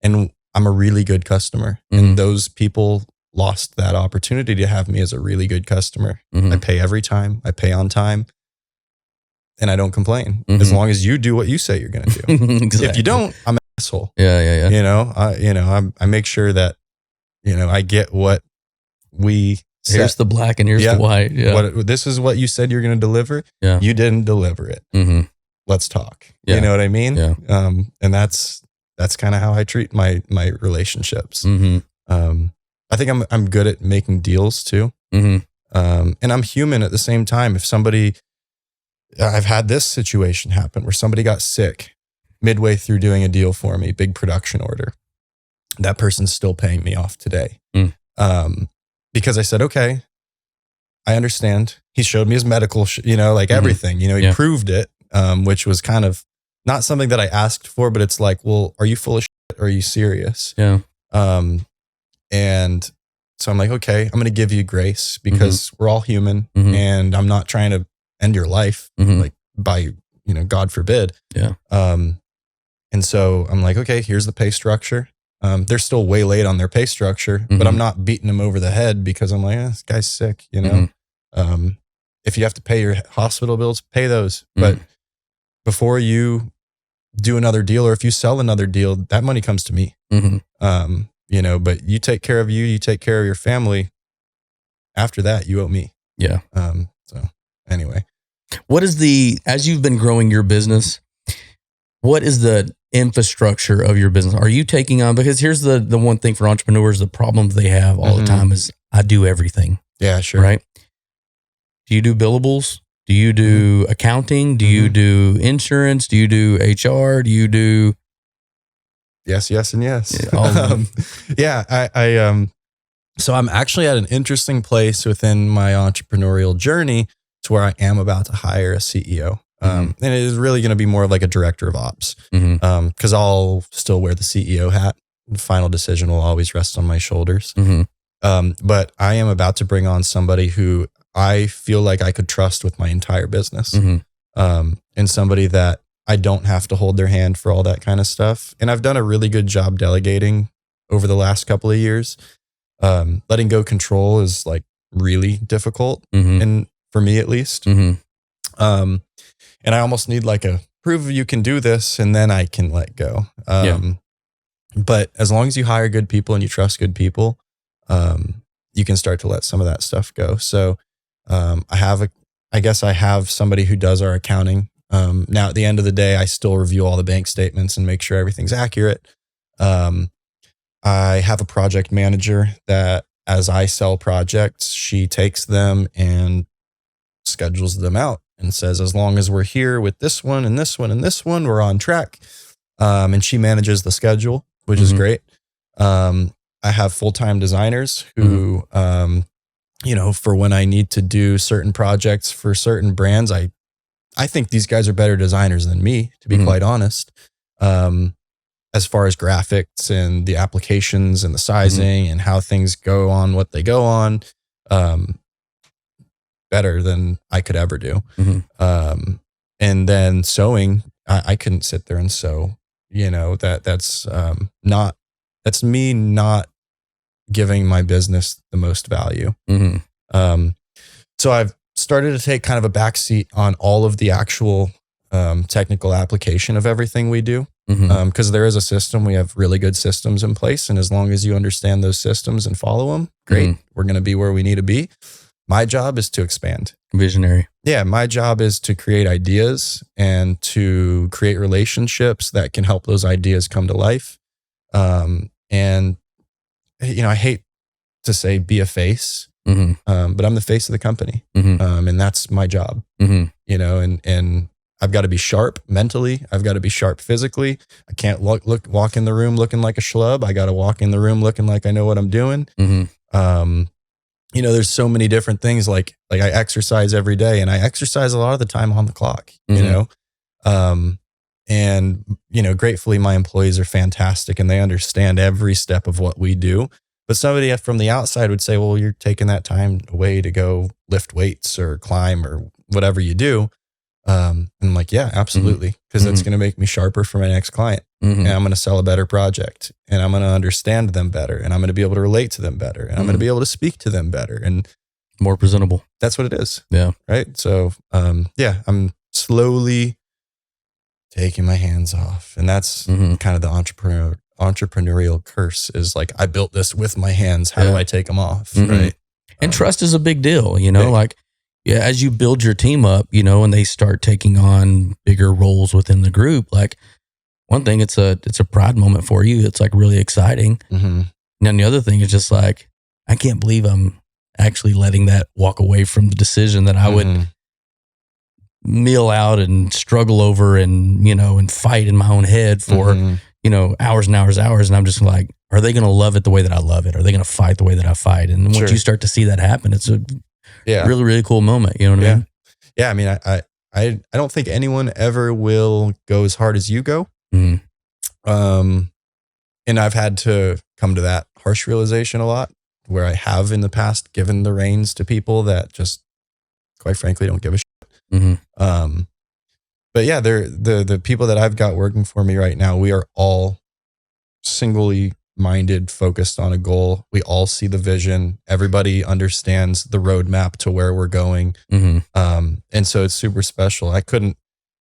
Speaker 1: And I'm a really good customer, and those people lost that opportunity to have me as a really good customer. I pay every time. I pay on time, and I don't complain as long as you do what you say you're going to do.
Speaker 2: Exactly.
Speaker 1: If you don't, I'm an asshole.
Speaker 2: Yeah.
Speaker 1: You know, I make sure that, you know, I get what we set.
Speaker 2: Here's the black and here's the white. Yeah.
Speaker 1: This is what you said you're going to deliver. Yeah. You didn't deliver it. Let's talk. You know what I mean? Yeah. And that's kind of how I treat my relationships. I think I'm good at making deals too. And I'm human at the same time. If I've had this situation happen where somebody got sick midway through doing a deal for me, big production order. That person's still paying me off today. Because I said, okay, I understand. He showed me his medical, like everything, he proved it, which was kind of not something that I asked for, but it's like, well, are you full of shit or are you serious? Yeah. And so I'm like, okay, I'm going to give you grace because we're all human and I'm not trying to end your life like by, God forbid. Yeah. And so I'm like, okay, here's the pay structure. They're still way late on their pay structure, but I'm not beating them over the head because I'm like, this guy's sick, if you have to pay your hospital bills, pay those. But before you do another deal, or if you sell another deal, that money comes to me. But you take care of you take care of your family. After that, you owe me. Yeah. So anyway, as you've been growing your business, what is the infrastructure of your business? Are you taking on, because here's the one thing for entrepreneurs, the problem they have all the time is I do everything. Yeah, sure. Right. Do you do billables? Do you do accounting? Do you do insurance? Do you do HR? Do you do? Yes, and yes. So I'm actually at an interesting place within my entrepreneurial journey to where I am about to hire a CEO. And it is really going to be more of like a director of ops because I'll still wear the CEO hat. The final decision will always rest on my shoulders. But I am about to bring on somebody who I feel like I could trust with my entire business, and somebody that I don't have to hold their hand for all that kind of stuff. And I've done a really good job delegating over the last couple of years. Letting go control is like really difficult, and for me at least. And I almost need like a prove you can do this, and then I can let go. But as long as you hire good people and you trust good people, you can start to let some of that stuff go. So I guess I have somebody who does our accounting. Now at the end of the day, I still review all the bank statements and make sure everything's accurate. I have a project manager that, as I sell projects, she takes them and schedules them out and says, as long as we're here with this one and this one and this one, we're on track. And she manages the schedule, which is great. I have full-time designers who, for when I need to do certain projects for certain brands, I think these guys are better designers than me, to be quite honest. As far as graphics and the applications and the sizing and how things go on, what they go on, better than I could ever do. And then sewing, I couldn't sit there and sew. That's me not giving my business the most value. So I've started to take kind of a backseat on all of the actual technical application of everything we do. Because there is a system, we have really good systems in place. And as long as you understand those systems and follow them, great, we're going to be where we need to be. My job is to expand.
Speaker 2: Visionary.
Speaker 1: Yeah, my job is to create ideas and to create relationships that can help those ideas come to life. And, I hate to say be a face, but I'm the face of the company. And that's my job, and I've got to be sharp mentally. I've got to be sharp physically. I can't walk in the room looking like a schlub. I got to walk in the room looking like I know what I'm doing. There's so many different things. Like I exercise every day, and I exercise a lot of the time on the clock, and gratefully my employees are fantastic and they understand every step of what we do. But somebody from the outside would say, well, you're taking that time away to go lift weights or climb or whatever you do. And I'm like, yeah, absolutely. Because that's going to make me sharper for my next client. And I'm going to sell a better project, and I'm going to understand them better, and I'm going to be able to relate to them better, and I'm going to be able to speak to them better and
Speaker 2: more presentable.
Speaker 1: That's what it is.
Speaker 2: Yeah.
Speaker 1: Right. So, I'm slowly taking my hands off, and that's kind of the entrepreneurial curse is like, I built this with my hands. How do I take them off? Right.
Speaker 2: And trust is a big deal, as you build your team up, and they start taking on bigger roles within the group, like one thing, it's a pride moment for you. It's like really exciting. And then the other thing is just like, I can't believe I'm actually letting that walk away from the decision that I would meal out and struggle over and fight in my own head for, hours and hours, hours. And I'm just like, are they going to love it the way that I love it? Are they going to fight the way that I fight? And once you start to see that happen, it's a really, really cool moment. You know what I mean?
Speaker 1: Yeah. I mean, I don't think anyone ever will go as hard as you go. And I've had to come to that harsh realization a lot, where I have in the past given the reins to people that just, quite frankly, don't give a shit. But yeah, they're the people that I've got working for me right now. We are all singly minded, focused on a goal. We all see the vision. Everybody understands the roadmap to where we're going. And so it's super special. I couldn't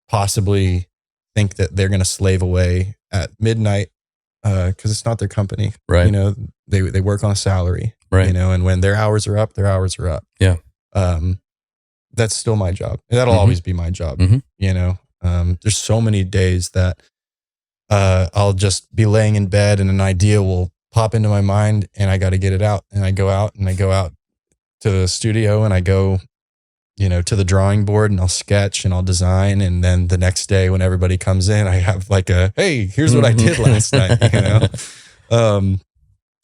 Speaker 1: possibly think that they're going to slave away at midnight because it's not their company.
Speaker 2: Right.
Speaker 1: They work on a salary.
Speaker 2: Right.
Speaker 1: And when their hours are up, their hours are up.
Speaker 2: Yeah.
Speaker 1: That's still my job. That'll always be my job. There's so many days that I'll just be laying in bed and an idea will pop into my mind and I got to get it out. And I go out to the studio and I go, to the drawing board and I'll sketch and I'll design. And then the next day when everybody comes in, I have like hey, here's what I did last night,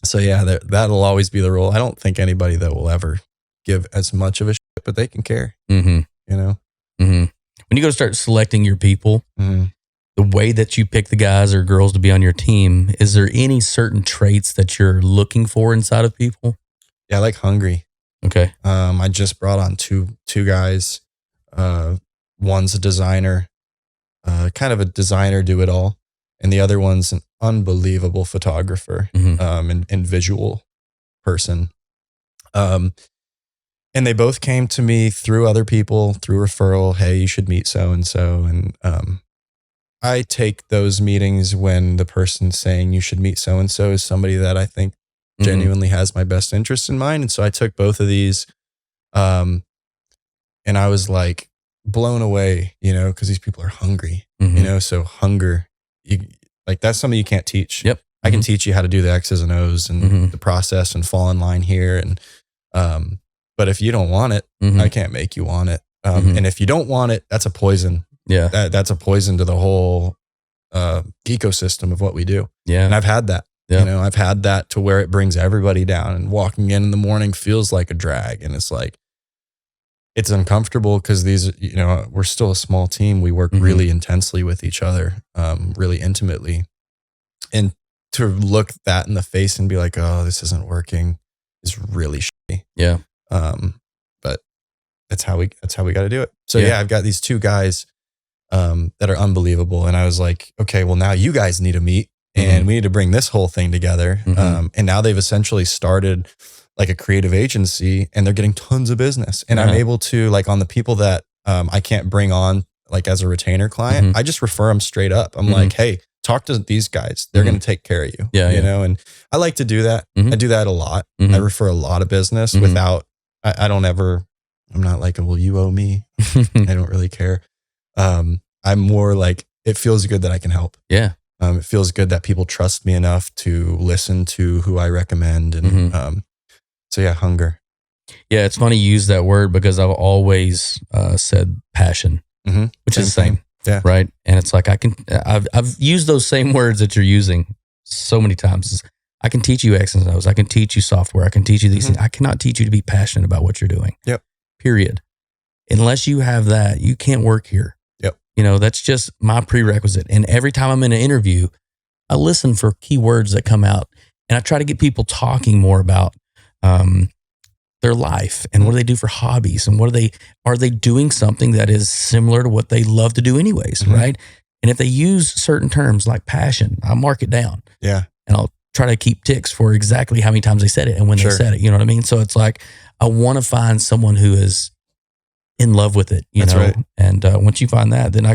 Speaker 1: So yeah, that'll always be the role. I don't think anybody that will ever give as much of a shit, but they can care, When
Speaker 2: you go to start selecting your people, the way that you pick the guys or girls to be on your team, is there any certain traits that you're looking for inside of people?
Speaker 1: Yeah, I like hungry.
Speaker 2: Okay.
Speaker 1: I just brought on two guys. One's a designer, kind of a designer do-it-all, and the other one's an unbelievable photographer and visual person. And they both came to me through other people, through referral. Hey, you should meet so-and-so. And I take those meetings when the person saying you should meet so-and-so is somebody that I think genuinely has my best interest in mind. And so I took both of these, and I was like blown away, because these people are hungry, so hunger, that's something you can't teach.
Speaker 2: Yep.
Speaker 1: I can teach you how to do the X's and O's and the process and fall in line here. And, but if you don't want it, I can't make you want it. And if you don't want it, that's a poison.
Speaker 2: Yeah.
Speaker 1: That's a poison to the whole ecosystem of what we do.
Speaker 2: Yeah.
Speaker 1: And I've had that.
Speaker 2: Yeah.
Speaker 1: I've had that to where it brings everybody down, and walking in the morning feels like a drag. And it's like, it's uncomfortable because these, we're still a small team. We work really intensely with each other, really intimately. And to look that in the face and be like, oh, this isn't working is really shitty.
Speaker 2: Yeah.
Speaker 1: But that's how we got to do it. So I've got these two guys that are unbelievable. And I was like, okay, well, now you guys need to meet and we need to bring this whole thing together. And now they've essentially started like a creative agency, and they're getting tons of business. And I'm able to, like, on the people that I can't bring on like as a retainer client, I just refer them straight up. I'm like, hey, talk to these guys. They're going to take care of you. You know, and I like to do that. I do that a lot. I refer a lot of business without, I'm not like, well, you owe me. I don't really care. I'm more like, it feels good that I can help.
Speaker 2: Yeah.
Speaker 1: It feels good that people trust me enough to listen to who I recommend. And so yeah, hunger.
Speaker 2: Yeah, it's funny you use that word because I've always said passion, which is the same.
Speaker 1: Yeah.
Speaker 2: Right. And it's like, I've used those same words that you're using so many times. I can teach you X and O's. I can teach you software. I can teach you these things. I cannot teach you to be passionate about what you're doing.
Speaker 1: Yep.
Speaker 2: Period. Unless you have that, you can't work here.
Speaker 1: Yep.
Speaker 2: That's just my prerequisite. And every time I'm in an interview, I listen for keywords that come out, and I try to get people talking more about their life and what do they do for hobbies, and are they doing something that is similar to what they love to do anyways, right? And if they use certain terms like passion, I'll mark it down.
Speaker 1: Yeah.
Speaker 2: And I'll try to keep ticks for exactly how many times they said it and when they said it. You know what I mean? So it's like, I want to find someone who is in love with it, you know?
Speaker 1: Right.
Speaker 2: And once you find that, then I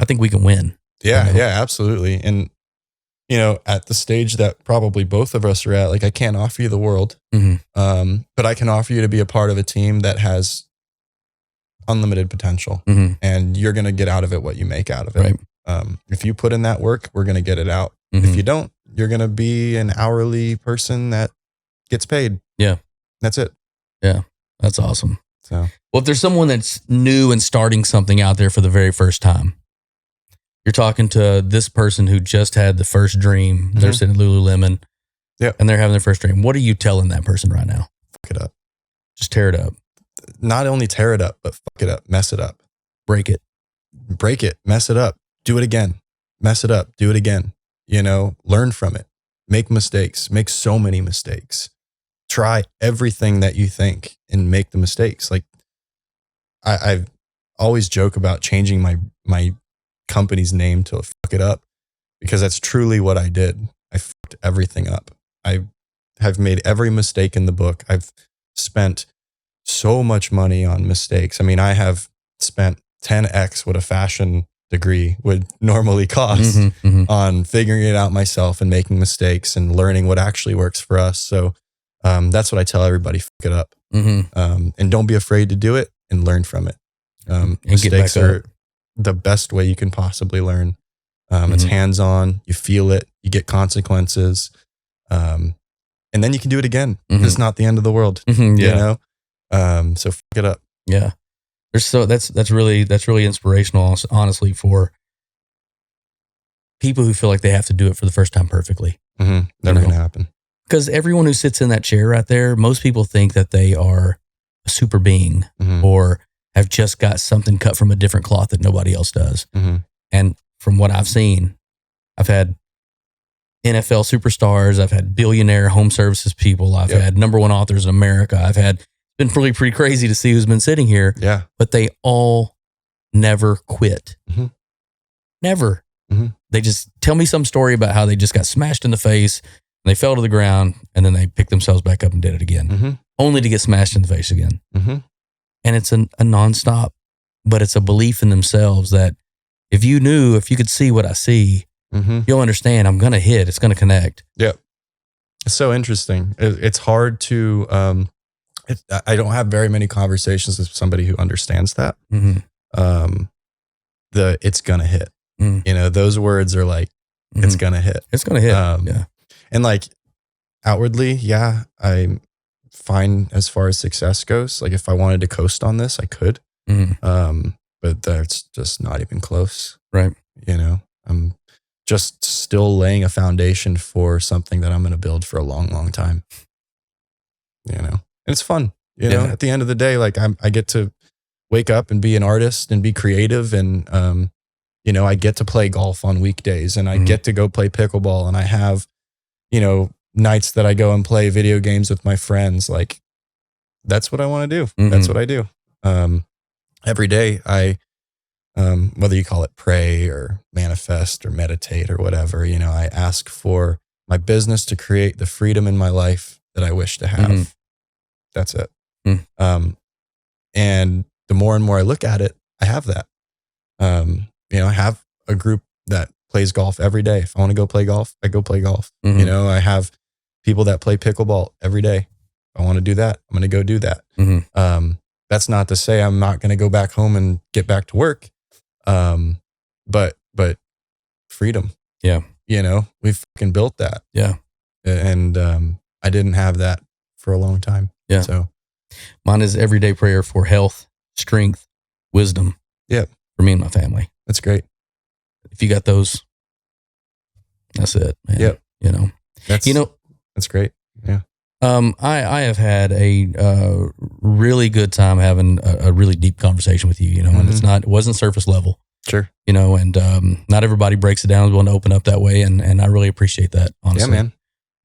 Speaker 2: think we can win.
Speaker 1: Yeah. Yeah, absolutely. And, at the stage that probably both of us are at, like, I can't offer you the world, but I can offer you to be a part of a team that has unlimited potential, and you're going to get out of it what you make out of it.
Speaker 2: Right.
Speaker 1: If you put in that work, we're going to get it out. If you don't, you're going to be an hourly person that gets paid.
Speaker 2: Yeah.
Speaker 1: That's it.
Speaker 2: Yeah. That's awesome.
Speaker 1: So,
Speaker 2: well, if there's someone that's new and starting something out there for the very first time, you're talking to this person who just had the first dream. They're sitting at Lululemon, and they're having their first dream. What are you telling that person right now?
Speaker 1: Fuck it up.
Speaker 2: Just tear it up.
Speaker 1: Not only tear it up, but fuck it up. Mess it up.
Speaker 2: Break it.
Speaker 1: Mess it up. Do it again. Mess it up. Do it again. Learn from it. Make mistakes. Make so many mistakes. Try everything that you think and make the mistakes. Like, I always joke about changing my company's name to fuck it up, because that's truly what I did. I fucked everything up. I have made every mistake in the book. I've spent so much money on mistakes. I mean, I have spent 10x what a fashion degree would normally cost on figuring it out myself and making mistakes and learning what actually works for us. So that's what I tell everybody: fuck it up, and don't be afraid to do it and learn from it. Mistakes are the best way you can possibly learn. It's hands-on. You feel it. You get consequences, and then you can do it again. It's not the end of the world. So fuck it up.
Speaker 2: Yeah. That's really inspirational, honestly, for people who feel like they have to do it for the first time perfectly.
Speaker 1: Never going to happen.
Speaker 2: Because everyone who sits in that chair right there, most people think that they are a super being or have just got something cut from a different cloth that nobody else does. And from what I've seen, I've had NFL superstars, I've had billionaire home services people, I've had #1 authors in America, it's been pretty crazy to see who's been sitting here.
Speaker 1: Yeah.
Speaker 2: But they all never quit. Never. They just tell me some story about how they just got smashed in the face, and they fell to the ground, and then they picked themselves back up and did it again, only to get smashed in the face again. And it's a nonstop, but it's a belief in themselves that if you could see what I see, you'll understand I'm going to hit. It's going to connect.
Speaker 1: Yeah. It's so interesting. It's hard to, I don't have very many conversations with somebody who understands that. It's going to hit. You know, those words are like, it's going to hit.
Speaker 2: It's going to hit. Yeah.
Speaker 1: And like outwardly, yeah, I'm fine as far as success goes. Like if I wanted to coast on this, I could. But that's just not even close.
Speaker 2: Right.
Speaker 1: You know, I'm just still laying a foundation for something that I'm going to build for a long, long time. You know, and it's fun. You know, at the end of the day, like I get to wake up and be an artist and be creative. And, you know, I get to play golf on weekdays and I get to go play pickleball, and I have, you know, nights that I go and play video games with my friends. Like that's what I want to do. That's what I do. Every day I, whether you call it pray or manifest or meditate or whatever, you know, I ask for my business to create the freedom in my life that I wish to have. That's it. And the more and more I look at it, I have that. You know, I have a group that plays golf every day. If I want to go play golf, I go play golf. You know, I have people that play pickleball every day. If I want to do that, I'm going to go do that. That's not to say I'm not going to go back home and get back to work. But freedom. Yeah. You know, we've fucking built that. Yeah. And, I didn't have that for a long time. Yeah. So
Speaker 2: mine is everyday prayer for health, strength, wisdom. Yeah. For me and my family.
Speaker 1: That's great.
Speaker 2: If you got those, that's it, man. Yep. You know,
Speaker 1: that's great. Yeah.
Speaker 2: I have had a really good time having a really deep conversation with you, you know, and it wasn't surface level.
Speaker 1: Sure.
Speaker 2: You know, and not everybody breaks it down, willing to open up that way. And I really appreciate that, honestly.
Speaker 1: Yeah,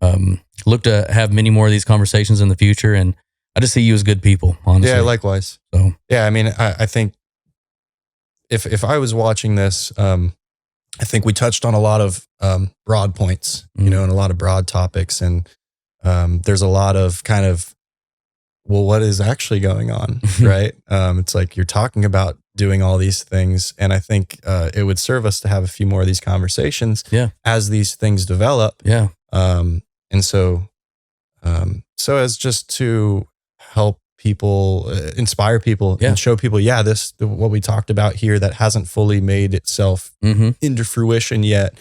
Speaker 1: man.
Speaker 2: Look to have many more of these conversations in the future. And I just see you as good people, honestly.
Speaker 1: Yeah, likewise. So, yeah, I mean, I think if I was watching this, I think we touched on a lot of broad points, you know, and a lot of broad topics. And there's a lot of kind of, well, what is actually going on, right? It's like you're talking about doing all these things. And I think it would serve us to have a few more of these conversations as these things develop. Yeah. And so as just to help people, inspire people and show people, what we talked about here that hasn't fully made itself into fruition yet.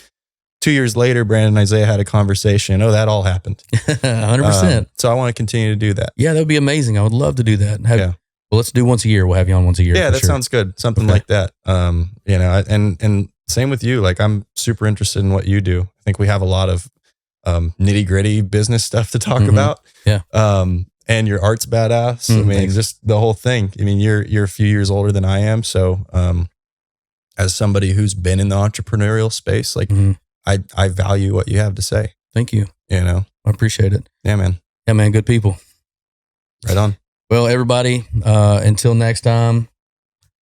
Speaker 1: 2 years later, Brandon and Isaiah had a conversation. Oh, that all happened.
Speaker 2: 100%.
Speaker 1: So I want to continue to do that.
Speaker 2: Yeah, that would be amazing. I would love to do that. Well, let's do once a year. We'll have you on once a year.
Speaker 1: Yeah, that sounds good. Something like that. You know, and same with you. Like I'm super interested in what you do. I think we have a lot of nitty gritty business stuff to talk about. Yeah. And your art's badass. I mean, just the whole thing. I mean, you're a few years older than I am. So, as somebody who's been in the entrepreneurial space, like I value what you have to say.
Speaker 2: Thank you.
Speaker 1: You know,
Speaker 2: I appreciate it.
Speaker 1: Yeah, man.
Speaker 2: Yeah, man. Good people.
Speaker 1: Right on.
Speaker 2: Well, everybody, until next time,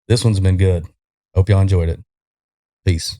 Speaker 2: this one's been good. Hope y'all enjoyed it. Peace.